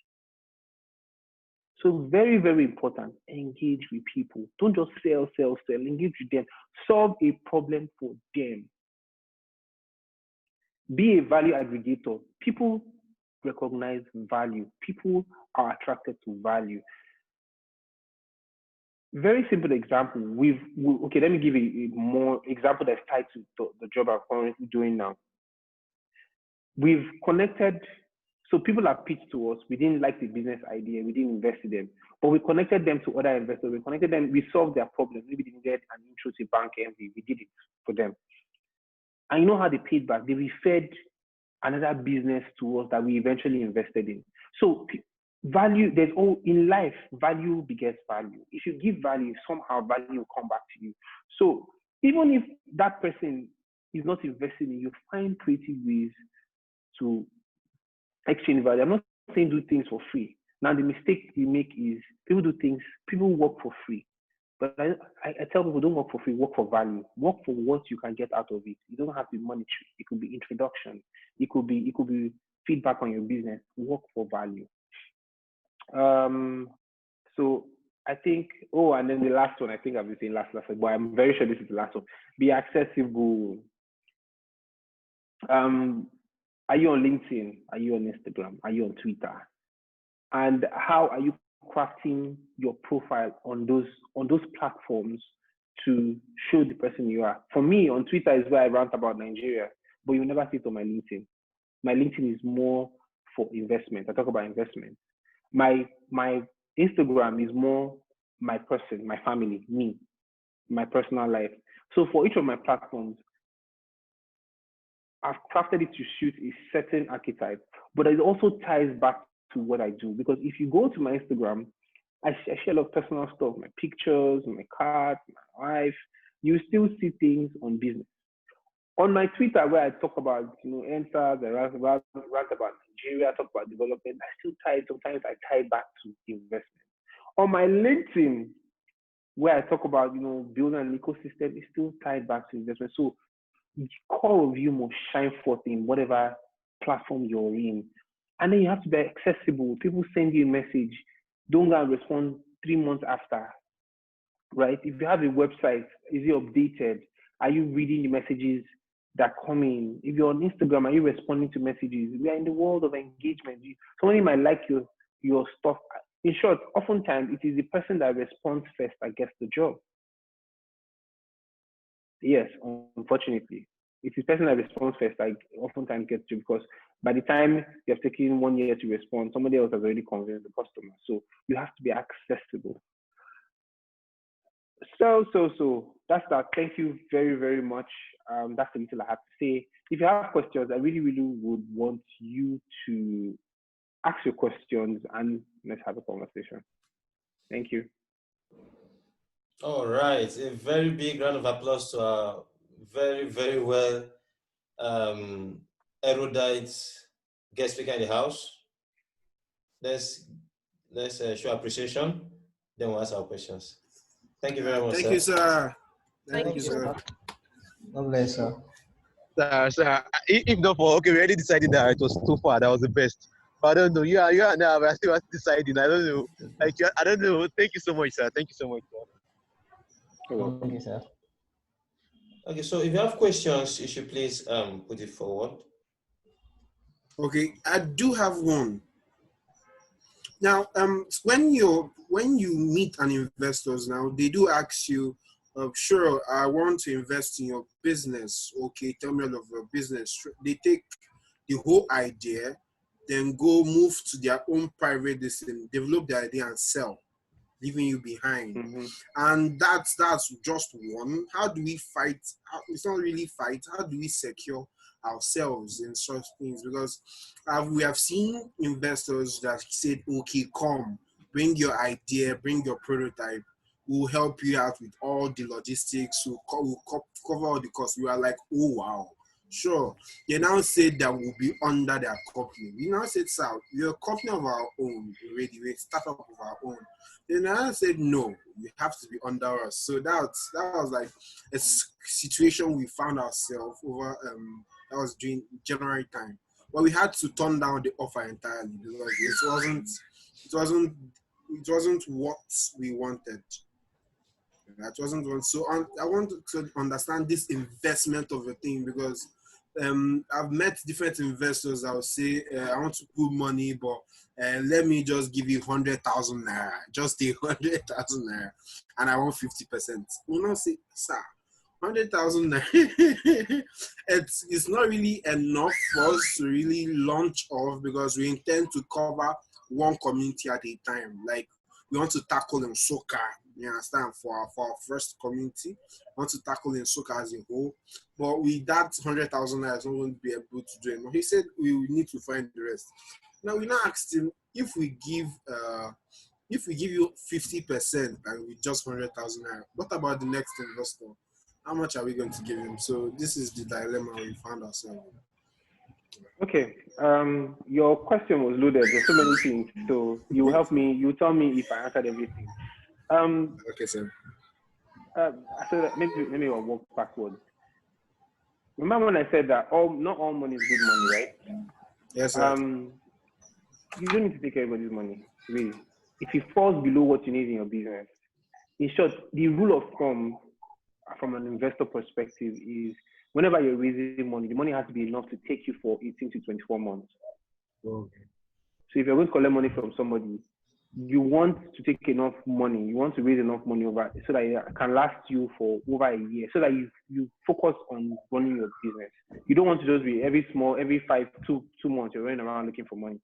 So very, very important, engage with people. Don't just sell. Engage with them. Solve a problem for them. Be a value aggregator. People recognize value. People are attracted to value. Very simple example. Let me give a more example that's tied to the job I'm currently doing now. We've connected, so people have pitched to us. We didn't like the business idea. We didn't invest in them, but we connected them to other investors. We connected them. We solved their problem. Maybe they needed an intro to bank MD. We did it for them. And you know how they paid back? They referred another business to us that we eventually invested in. So value, in life, value begets value. If you give value, somehow value will come back to you. So even if that person is not investing in you, find creative ways to exchange value. I'm not saying do things for free. Now the mistake you make is people work for free. But I tell people, don't work for free, work for value. Work for what you can get out of it. You don't have to be monetary. It could be introduction. It could be feedback on your business. Work for value. So I think, and then the last one, I think I've been saying last, but I'm very sure this is the last one. Be accessible. Are you on LinkedIn? Are you on Instagram? Are you on Twitter? And how are you crafting your profile on those platforms to show the person you are? For me, on Twitter is where I rant about Nigeria, but you never see it on my LinkedIn. My LinkedIn is more for investment. I talk about investment. My Instagram is more my person, my family, me, my personal life. So for each of my platforms, I've crafted it to shoot a certain archetype, but it also ties back to what I do. Because if you go to my Instagram, I share a lot of personal stuff, my pictures, my cards, my life. You still see things on business. On my Twitter, where I talk about, answers, I rant about Nigeria, I talk about development, sometimes I tie back to investment. On my LinkedIn, where I talk about, building an ecosystem, it's still tied back to investment. So the core of you must shine forth in whatever platform you're in. And then you have to be accessible. People send you a message, don't go and respond 3 months after, right? If you have a website, is it updated? Are you reading the messages that come in? If you're on Instagram, are you responding to messages? We are in the world of engagement. Somebody might like your stuff. In short, oftentimes it is the person that responds first that gets the job. Yes, unfortunately. It's the person that responds first that oftentimes gets you, because by the time you have taken 1 year to respond, somebody else has already convinced the customer. So you have to be accessible. So that's that. Thank you very, very much. That's the little I have to say. If you have questions, I really, really would want you to ask your questions and let's have a conversation. Thank you. All right. A very big round of applause to our very, very well erudite guest speaker in the house. Let's show appreciation. Then we'll ask our questions. Thank you very much. Thank you, sir. Thank you, sir. God bless, sir. Sir, if not for, we already decided that it was too far. That was the best. I don't know. You are now. I'm still deciding. I don't know. Like, I don't know. Thank you so much, sir. Thank you so much, sir. Okay, sir. Okay, so if you have questions, you should please put it forward. Okay, I do have one. Now, when you meet an investors now, they do ask you, sure, I want to invest in your business. Okay, tell me all of your business. They take the whole idea, then go move to their own private decision, develop the idea and sell, leaving you behind. And that's just one. How do we fight? It's not really fight. How do we secure ourselves in such things? Because we have seen investors that said, okay, come, bring your idea, bring your prototype. We'll help you out with all the logistics. We'll cover all the costs. We are like, oh, wow. Sure. They now said that we'll be under their company. We now said, sir, we're a company of our own already. We're a startup of our own. They now said, no, you have to be under us. So that was like a situation we found ourselves over, that was during January time. But we had to turn down the offer entirely because it wasn't what we wanted. That wasn't one. So I want to understand this investment of a thing because I've met different investors that will say, I want to put money, but let me just give you 100,000 naira, just a 100,000 naira, and I want 50%. You know, say, sir, 100,000 naira, it's not really enough for us to really launch off because we intend to cover one community at a time. Like, we want to tackle in soccer, you understand, for our first community. We want to tackle in soccer as a whole. But with that 100,000 naira, we won't be able to do it. He said we will need to find the rest. Now we now asked him, if we give you 50% and with just 100,000 naira, what about the next investor? How much are we going to give him? So this is the dilemma we found ourselves in. Okay, your question was loaded. There's so many things. So you help me. You tell me if I answered everything. Okay, sir. So maybe I'll walk backwards. Remember when I said that not all money is good money, right? Yes, sir. You don't need to take everybody's money, really. If it falls below what you need in your business, in short, the rule of thumb from an investor perspective is whenever you're raising money, the money has to be enough to take you for 18 to 24 months. Okay. So if you're going to collect money from somebody, you want to take enough money, you want to raise enough money over so that it can last you for over a year, so that you focus on running your business. You don't want to just be every 2 months, you're running around looking for money.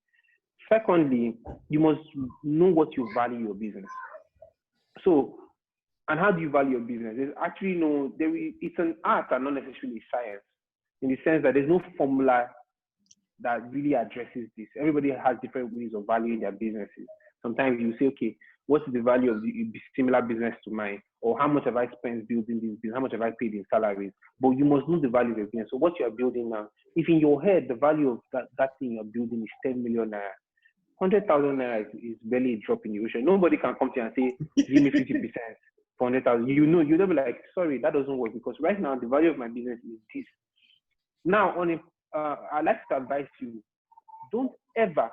Secondly, you must know what you value your business. So, and how do you value your business? There's actually it's an art and not necessarily science, in the sense that there's no formula that really addresses this. Everybody has different ways of valuing their businesses. Sometimes you say, okay, what's the value of the similar business to mine? Or how much have I spent building this business? How much have I paid in salaries? But you must know the value of your business. So what you are building now, if in your head, the value of that thing you're building is 10 million naira, 100,000 naira is barely a drop in the ocean. Nobody can come to you and say, give me 50% for 100,000. You'll be like, sorry, that doesn't work, because right now the value of my business is this. Now, I'd like to advise you, don't ever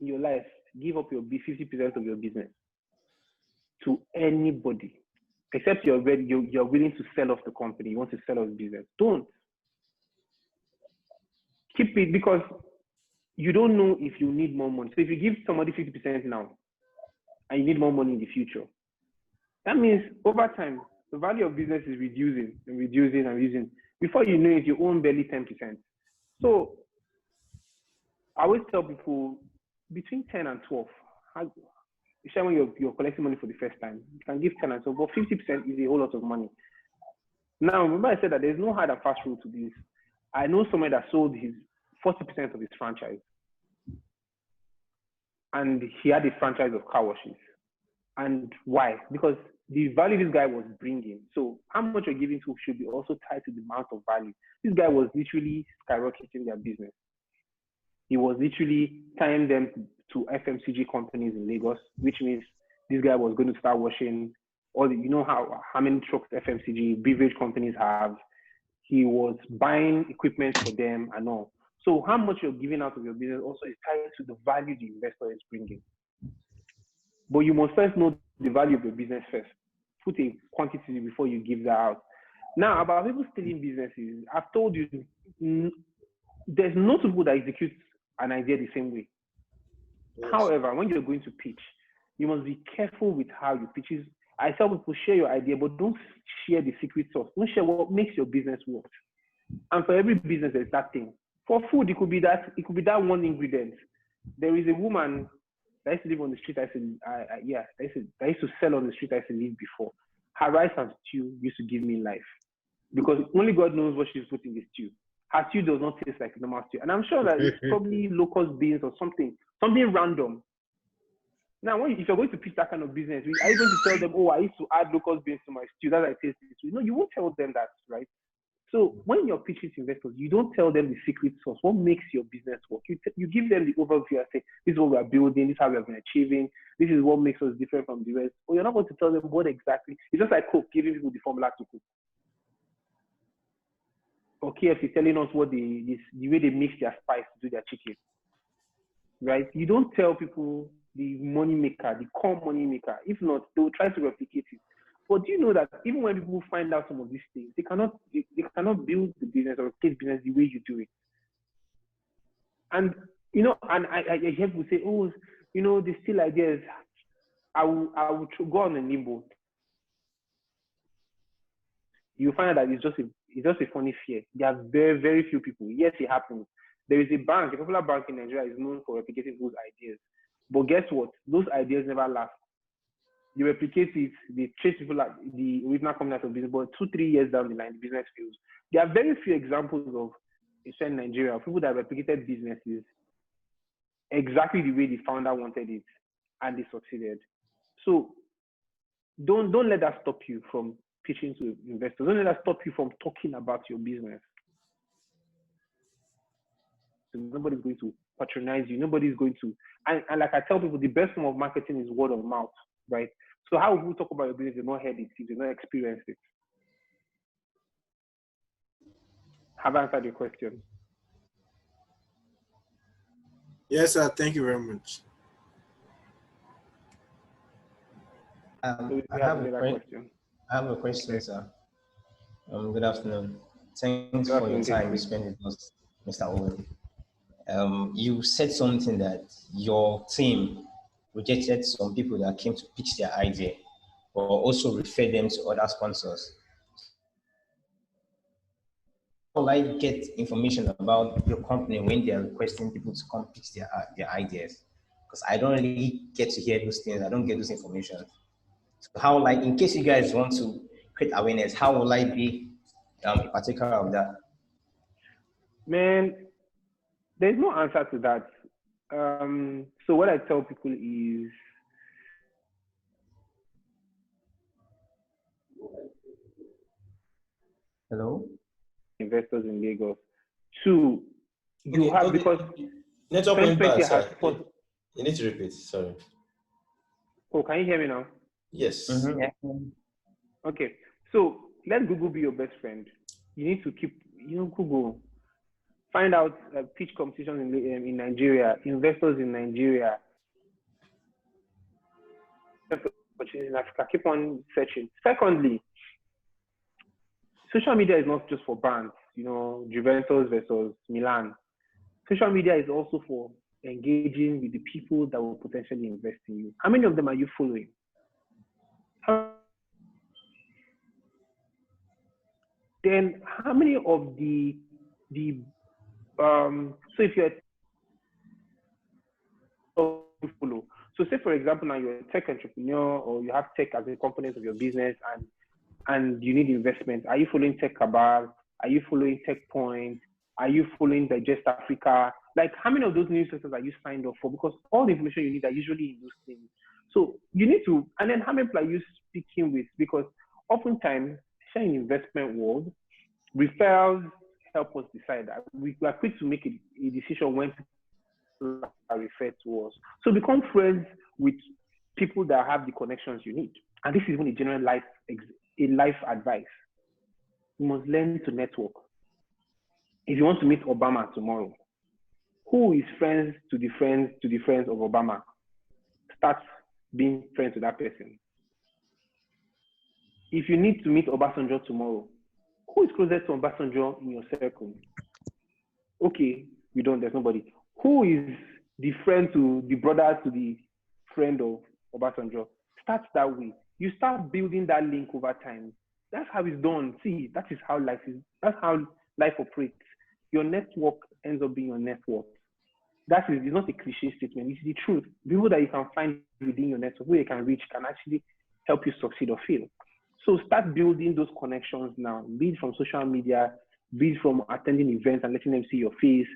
in your life give up your 50% of your business to anybody, except you're willing to sell off the company. You want to sell off the business. Don't. Keep it, because you don't know if you need more money. So if you give somebody 50% now and you need more money in the future, that means over time, the value of business is reducing and reducing and reducing. Before you know it, you own barely 10%. So I always tell people between 10 and 12, especially when you're collecting money for the first time, you can give 10 and 12, but 50% is a whole lot of money. Now, remember I said that there's no hard and fast rule to this. I know somebody that sold his 40% of his franchise, and he had a franchise of car washes. And why? Because the value this guy was bringing. So how much you're giving to should be also tied to the amount of value. This guy was literally skyrocketing their business. He was literally tying them to FMCG companies in Lagos, which means this guy was going to start washing all the, how many trucks FMCG beverage companies have. He was buying equipment for them and all. So how much you're giving out of your business also is tied to the value the investor is bringing. But you must first know the value of your business first. Put a quantity before you give that out. Now, about people stealing businesses, I've told you, there's no two people that execute an idea the same way. Yes. However, when you're going to pitch, you must be careful with how you pitch. I tell people, share your idea, but don't share the secret sauce. Don't share what makes your business work. And for every business, there's that thing. For food, it could be that one ingredient. There is a woman that used to live on the street. I used to sell on the street. I used to live before. Her rice and stew used to give me life, because only God knows what she's putting in the stew. Her stew does not taste like normal stew, and I'm sure that it's probably locust beans or something random. Now, if you're going to pitch that kind of business, are you going to tell them, "Oh, I used to add locust beans to my stew that I taste it"? No, you won't tell them that, right? So when you're pitching to investors, you don't tell them the secret sauce, what makes your business work. You give them the overview and say, this is what we are building, this is how we have been achieving, this is what makes us different from the rest. Or you're not going to tell them what exactly. It's just like Coke, giving people the formula to cook. Or KFC telling us what the way they mix their spice to do their chicken. Right? You don't tell people the money maker, the core money maker. If not, they will try to replicate it. But do you know that even when people find out some of these things, they cannot build the business or take business the way you do it. And I hear people say, "Oh, they steal ideas." I will go on a limbo. You find out that it's just a funny fear. There are very, very few people. Yes, it happens. There is a popular bank in Nigeria is known for replicating people's ideas. But guess what? Those ideas never last. You replicate it, they trace people like the original company of business, but 2-3 years down the line, the business fails. There are very few examples of, especially in Nigeria, of people that replicated businesses exactly the way the founder wanted it, and they succeeded. So don't let that stop you from pitching to investors. Don't let that stop you from talking about your business. Nobody's going to patronize you. Nobody's going to, and like I tell people, the best form of marketing is word of mouth, right? So how will you talk about your business if you've not heard it, if you've not experienced it? Have I answered your question? Yes, sir. Thank you very much. I have a question, sir. Good afternoon. Thanks for your time you spent with us, Mr. Uwem. You said something that your team rejected some people that came to pitch their idea, or also refer them to other sponsors. How will I get information about your company when they are requesting people to come pitch their ideas? Because I don't really get to hear those things. I don't get those information. So how, like, in case you guys want to create awareness, how will I be a partaker of that? Man, there's no answer to that. So what I tell people is, hello, investors in Lagos. Two, you have because network went bad, sir. You need to repeat. Sorry. Oh, can you hear me now? Yes. Mm-hmm. Okay. So let Google be your best friend. You need to keep, Google. Find out pitch competitions in Nigeria, investors in Nigeria, opportunities in Africa. Keep on searching. Secondly, social media is not just for brands, Juventus versus Milan. Social media is also for engaging with the people that will potentially invest in you. How many of them are you following? Then how many of so if you're follow. So say, for example, now you're a tech entrepreneur or you have tech as a component of your business and you need investment. Are you following Tech Cabal? Are you following Tech Point? Are you following Digest Africa? Like, how many of those newsletters are you signed up for? Because all the information you need are usually in those things. So you need to, and then how many people are you speaking with? Because oftentimes, especially in investment world, referrals help us decide that. We are quick to make a decision when people are referred to us. So become friends with people that have the connections you need. And this is even a general life advice. You must learn to network. If you want to meet Obama tomorrow, Who is friends to the friends of Obama? Start being friends with that person. If you need to meet Obasanjo tomorrow, who is closest to Obasanjo in your circle? Okay, we don't, there's nobody. Who is the friend to the brother to the friend of Obasanjo? Start that way. You start building that link over time. That's how it's done. See, that is how life is. That's how life operates. Your network ends up being your network. That is, it's not a cliche statement. It's the truth. People that you can find within your network, who you can reach, can actually help you succeed or fail. So start building those connections now, be it from social media, be it from attending events and letting them see your face.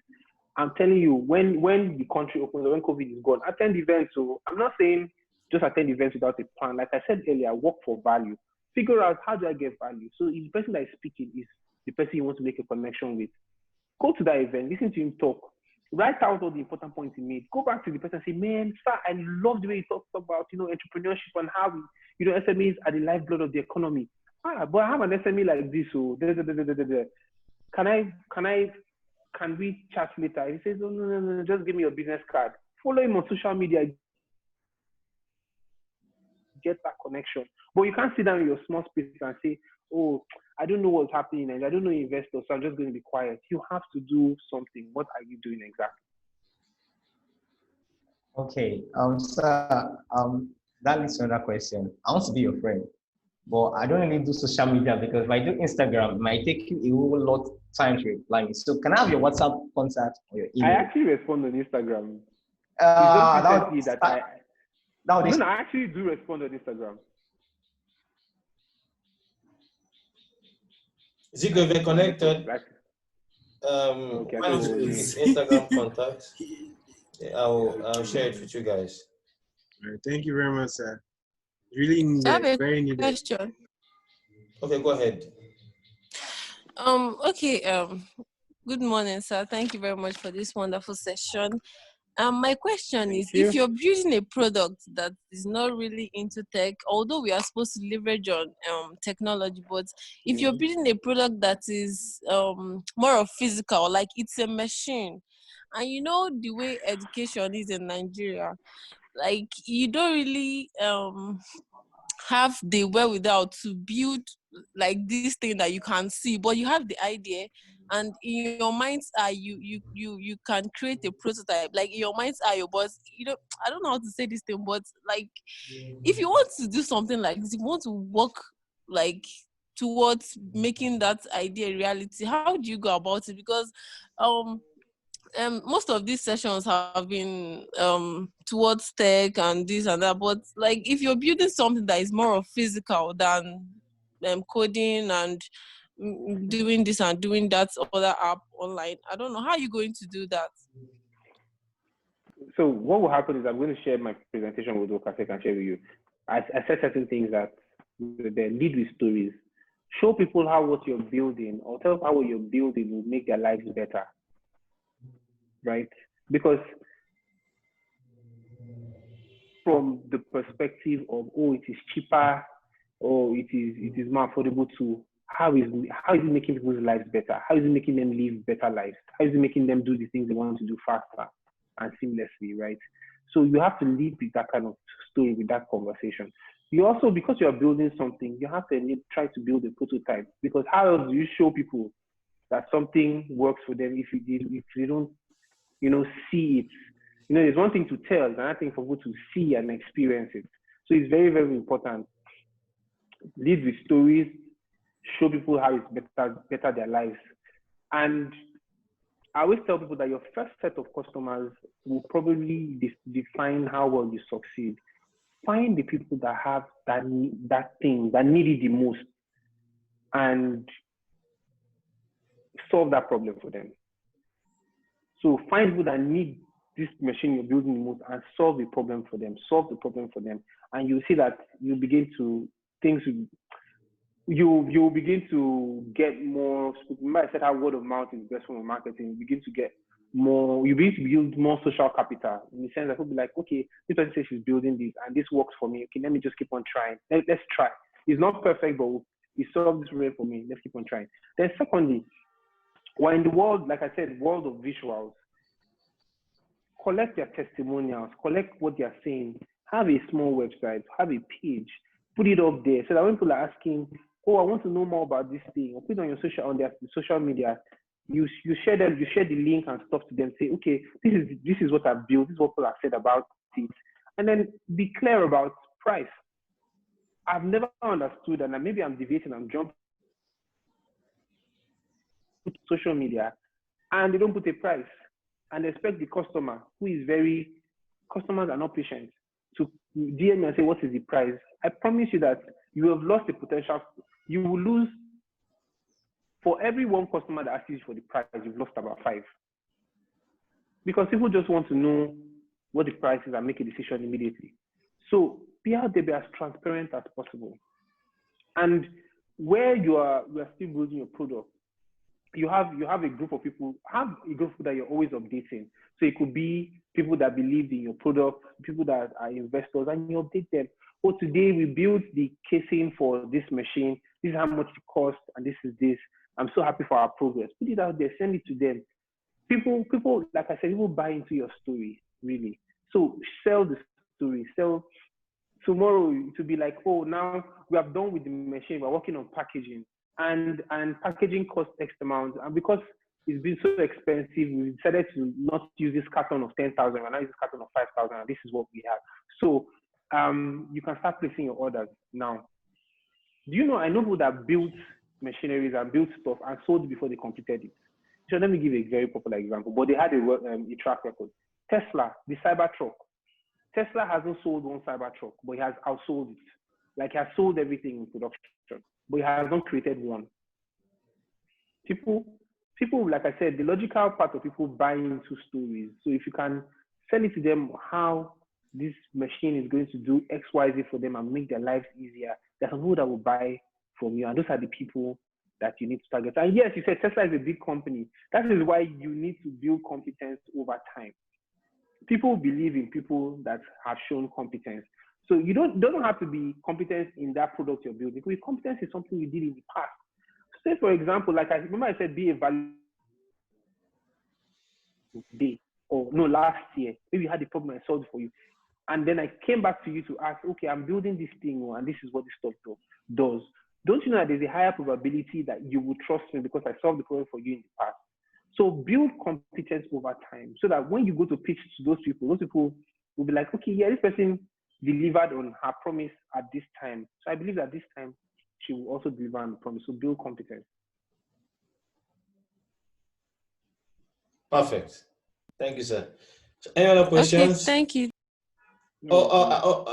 I'm telling you, when the country opens or when COVID is gone, attend events. So I'm not saying just attend events without a plan. Like I said earlier, work for value. Figure out, how do I get value? So if the person that is speaking is the person you want to make a connection with, go to that event, listen to him talk, write out all the important points he made. Go back to the person and say, man, sir, I love the way you talked about, entrepreneurship and how, SMEs are the lifeblood of the economy. But I have an SME like this, so can we chat later? He says, no, just give me your business card. Follow him on social media. Get that connection. But you can't sit down in your small space and say, oh, I don't know what's happening and I don't know investors, so I'm just going to be quiet. You have to do something. What are you doing exactly? Okay, sir, that leads to another question. I want to be your friend, but I don't really do social media because if I do Instagram, it might take you a whole lot of time to reply me. So can I have your WhatsApp contact or your email? I actually respond on Instagram. I actually do respond on Instagram. Zico, if you're connected, when is Instagram contact? I'll share it with you guys. All right, thank you very much, sir. Really needed, very needed. Question. Okay, go ahead. Okay. Good morning, sir. Thank you very much for this wonderful session. My question is, if you're building a product that is not really into tech, although we are supposed to leverage on technology, but if you're building a product that is more of physical, like it's a machine, and you know the way education is in Nigeria, like you don't really have the wherewithal to build like this thing that you can see, but you have the idea, and in your mind's eye you can create a prototype. Like in your mind's eye, but I don't know how to say this thing, but like if you want to do something like this, you want to work like towards making that idea reality, how do you go about it? Because most of these sessions have been towards tech and this and that, but like if you're building something that is more of physical than coding and doing this and doing that other app online, I don't know how you're going to do that. So what will happen is I'm going to share my presentation with Okase and share with you. I said certain things that they lead with stories. Show people how what you're building, or tell how what you're building will make their lives better. Right? Because from the perspective of, oh, it is cheaper, or it is more affordable to, how is it making people's lives better? How is it making them live better lives? How is it making them do the things they want to do faster and seamlessly, right? So you have to lead with that kind of story, with that conversation. You also, because you are building something, you have to try to build a prototype, because how else do you show people that something works for them if you don't see it? There's one thing to tell, another thing for people to see and experience it. So it's very, very important. Lead with stories, show people how it's better their lives. And I always tell people that your first set of customers will probably define how well you succeed. Find the people that have that thing, that need it the most, and solve that problem for them. So find people that need this machine you're building the most and solve the problem for them. And you'll see that you'll begin to get more. Remember I said how word of mouth is best for marketing. You begin to build more social capital, in the sense that people be like, okay, this person says she's building this and this works for me. Okay, let me just keep on trying. Let's try. It's not perfect, but it solved this way for me. Let's keep on trying. Then secondly, we're in the world, like I said, world of visuals. collect their testimonials, collect what they're saying, have a small website, have a page, put it up there so that when people are asking, oh, I want to know more about this thing, or put it on your social media, you share the link and stuff to them, say, okay, this is what I've built, this is what people have said about it, and then be clear about price. I've never understood, and maybe I'm deviating, I'm jumping to social media, and they don't put a price, and they expect the customer, customers are not patient, to DM me and say, what is the price? I promise you that you have lost the potential. You will lose, for every one customer that asks you for the price, you've lost about 5. Because people just want to know what the price is and make a decision immediately. So be out there, be as transparent as possible. And where you are still building your product, you have a group of people, that you're always updating. So it could be people that believe in your product, people that are investors, and you update them. Oh, today we built the casing for this machine. This is how much it costs, and this is this. I'm so happy for our progress. Put it out there, send it to them. People, like I said, people buy into your story, really. So sell the story. Sell. Tomorrow to be like, oh, now we have done with the machine. We're working on packaging, and packaging costs X amount. And because it's been so expensive, we decided to not use this carton of 10,000. We're now using this carton of 5,000. And this is what we have. So you can start placing your orders now. Do you know? I know people that built machineries and built stuff and sold before they completed it. So let me give a very popular example. But they had a track record. Tesla, the Cybertruck. Tesla hasn't sold one Cybertruck, but he has outsold it. Like, he has sold everything in production, but he has not created one. People, like I said, the logical part of people buying into stories. So if you can sell it to them how this machine is going to do X, Y, Z for them and make their lives easier, there's some people that will buy from you. And those are the people that you need to target. And yes, you said Tesla is a big company. That is why you need to build competence over time. People believe in people that have shown competence. So you don't have to be competent in that product you're building. Because competence is something you did in the past. Say, for example, like I remember I said, be a value day, or no, last year. Maybe you had a problem and I solved it for you. And then I came back to you to ask, okay, I'm building this thing, and this is what this stuff does. Don't you know that there's a higher probability that you will trust me because I solved the problem for you in the past? So build competence over time so that when you go to pitch to those people will be like, okay, yeah, this person delivered on her promise at this time. So I believe that this time she will also deliver on the promise. So build competence. Perfect. Thank you, sir. So any other questions? Okay, thank you.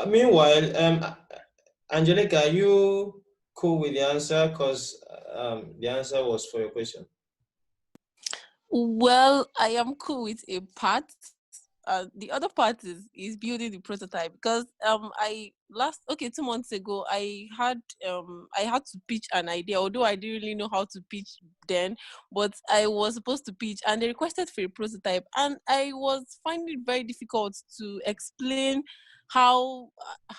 Meanwhile, Angelica, are you cool with the answer? Because the answer was for your question. Well, I am cool with a part. The other part is building the prototype, because 2 months ago I had to pitch an idea, although I didn't really know how to pitch then, but I was supposed to pitch and they requested for a prototype, and I was finding it very difficult to explain how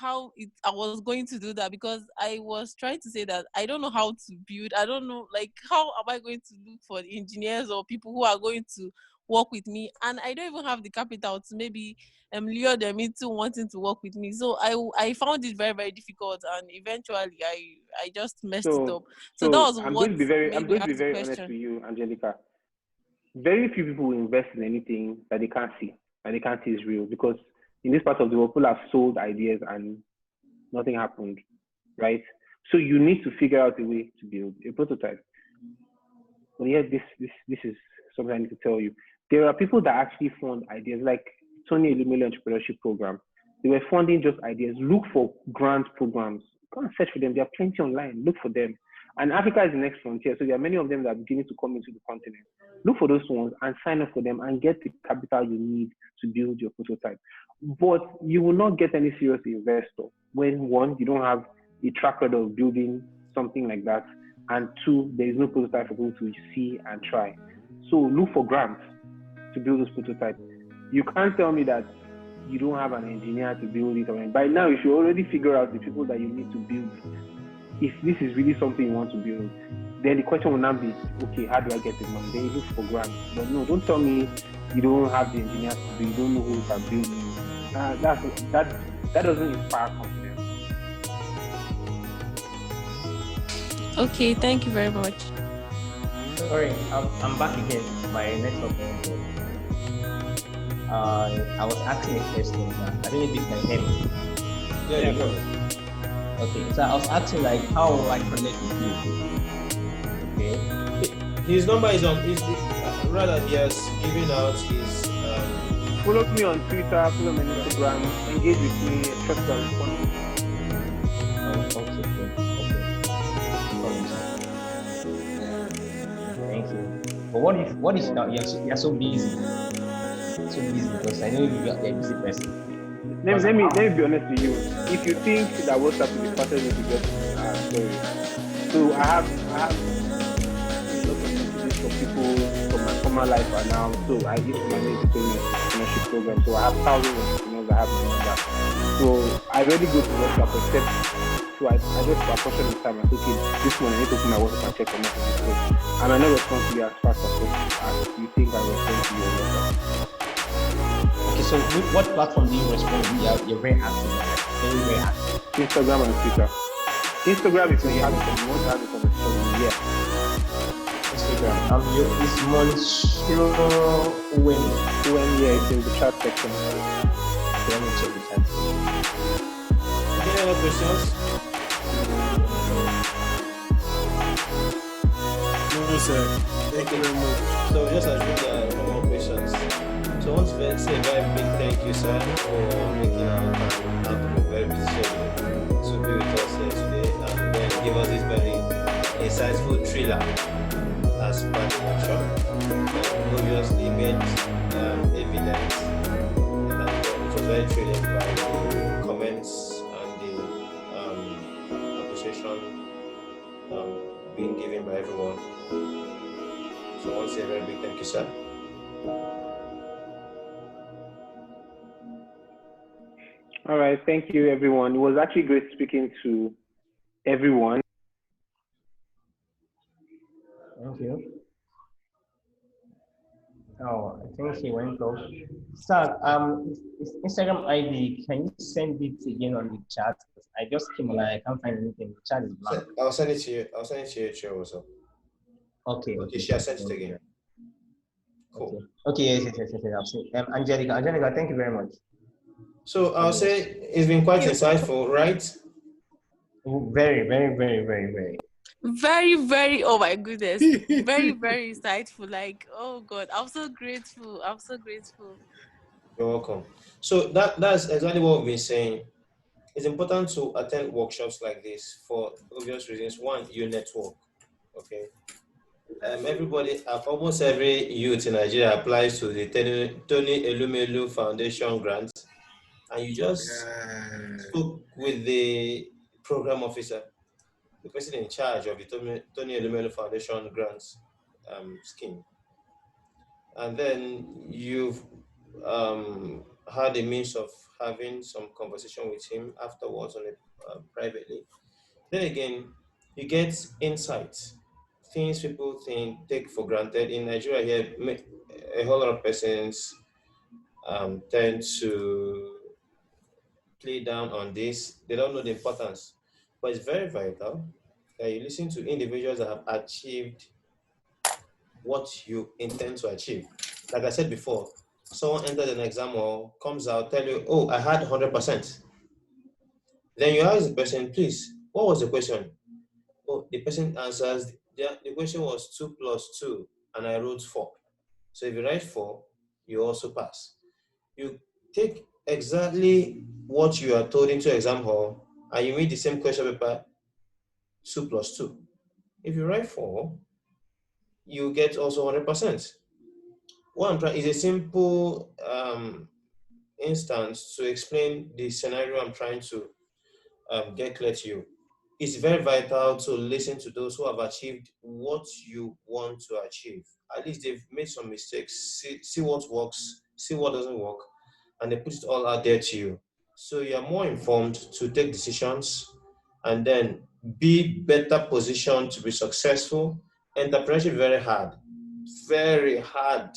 I was going to do that, because I was trying to say that I don't know how to build. I don't know, like, how am I going to look for engineers or people who are going to work with me, and I don't even have the capital to maybe lure them into wanting to work with me. So I found it very, very difficult, and eventually I just messed it up. So that was I'm what going to be very made me ask the honest question. with you, Angelica. Very few people will invest in anything that they can't see, and they can't see is real, because in this part of the world, people have sold ideas and nothing happened, right? So you need to figure out a way to build a prototype. But yeah, this is something I need to tell you. There are people that actually fund ideas, like Elumelu Entrepreneurship program. They were funding just ideas. Look for grant programs. Go and search for them. There are plenty online. Look for them. And Africa is the next frontier. So there are many of them that are beginning to come into the continent. Look for those ones and sign up for them and get the capital you need to build your prototype. But you will not get any serious investor when, one, you don't have a track record of building something like that, and two, there is no prototype for people to see and try. So look for grants to build this prototype. You can't tell me that you don't have an engineer to build it. I mean, by now, you should already figure out the people that you need to build it. If this is really something you want to build, then the question will now be, okay, how do I get the money? Then you look for grants. But no, don't tell me you don't have the engineers to do, you don't know who can build you. That doesn't inspire confidence. Okay, thank you very much. Sorry, I'm back again. My network. I was asking a question. I don't know if you can hear me. Yeah, you go. Okay, so I was asking like how will I connect with you? Okay. His number is on. Rather, he has given out his. Follow me on Twitter, follow me on Instagram, engage with me, trust and respond. Thank you. But what if now you're so busy? So busy because I know you're a busy person. Let me be honest with you. If you think that WhatsApp will be started with just sorry. So I have a lot of messages from people from my former life right now. So I used to manage the entrepreneurship program. So I have thousands of entrepreneurs that have my number. So I really go to WhatsApp except so I just apportion the time. I say, okay, this morning I need to open my WhatsApp and check on my phone. I might not respond to you as fast as you think I respond to you on WhatsApp. Okay, so what platform do you respond to? You're very active, very, very active. Instagram and Twitter. Instagram is when you have a conversation. Yeah. Instagram. Is Monsieur Uwem, yeah, it's in the chat section. Okay, let me check the chat. Any other questions? No, sir. Thank you very much. So just assume no more questions. So I want to say a very big thank you, sir, for making our time out of a very busy schedule to be with us here today and then give us this very insightful thriller as part of the workshop. Obviously made evident that it was very thrilling by the comments and the appreciation being given by everyone. So I want to say a very big thank you, sir. All right, thank you, everyone. It was actually great speaking to everyone. Thank you. Oh, I think he went off. Sir, Instagram ID, can you send it again on the chat? I just came on, I can't find anything. The chat is blank. I'll send it to you. I'll send it to you, Joe, also. Okay. Okay, she has sent it again. Cool. Okay, yes, I've seen. Angelica, thank you very much. So I'll say it's been quite insightful, right? Very, very, very, very, very. Very, very, oh my goodness. Very, very insightful. Like, oh God, I'm so grateful. I'm so grateful. You're welcome. So that's exactly what we've been saying. It's important to attend workshops like this for obvious reasons. One, you network, okay? Everybody, almost every youth in Nigeria applies to the Tony Elumelu Foundation grant, and you just spoke with the program officer, the person in charge of the Tony Elumelu Foundation grants scheme. And then you've had a means of having some conversation with him afterwards on it privately. Then again, you get insights, things people take for granted. In Nigeria here, a whole lot of persons tend to play down on this. They don't know the importance, but it's very vital that you listen to individuals that have achieved what you intend to achieve. Like I said before, someone entered an exam or comes out, tell you, oh, I had 100%. Then you ask the person, please, what was the question? Oh, the person answers, the question was 2 plus 2, and I wrote 4. So if you write 4, you also pass. You take exactly what you are told into exam hall, and you read the same question paper, 2 plus 2. If you write 4, you get also 100%. One is a simple instance to explain the scenario I'm trying to get clear to you. It's very vital to listen to those who have achieved what you want to achieve. At least they've made some mistakes, see what works, see what doesn't work, and they put it all out there to you. So you're more informed to take decisions and then be better positioned to be successful. Entrepreneurship is very hard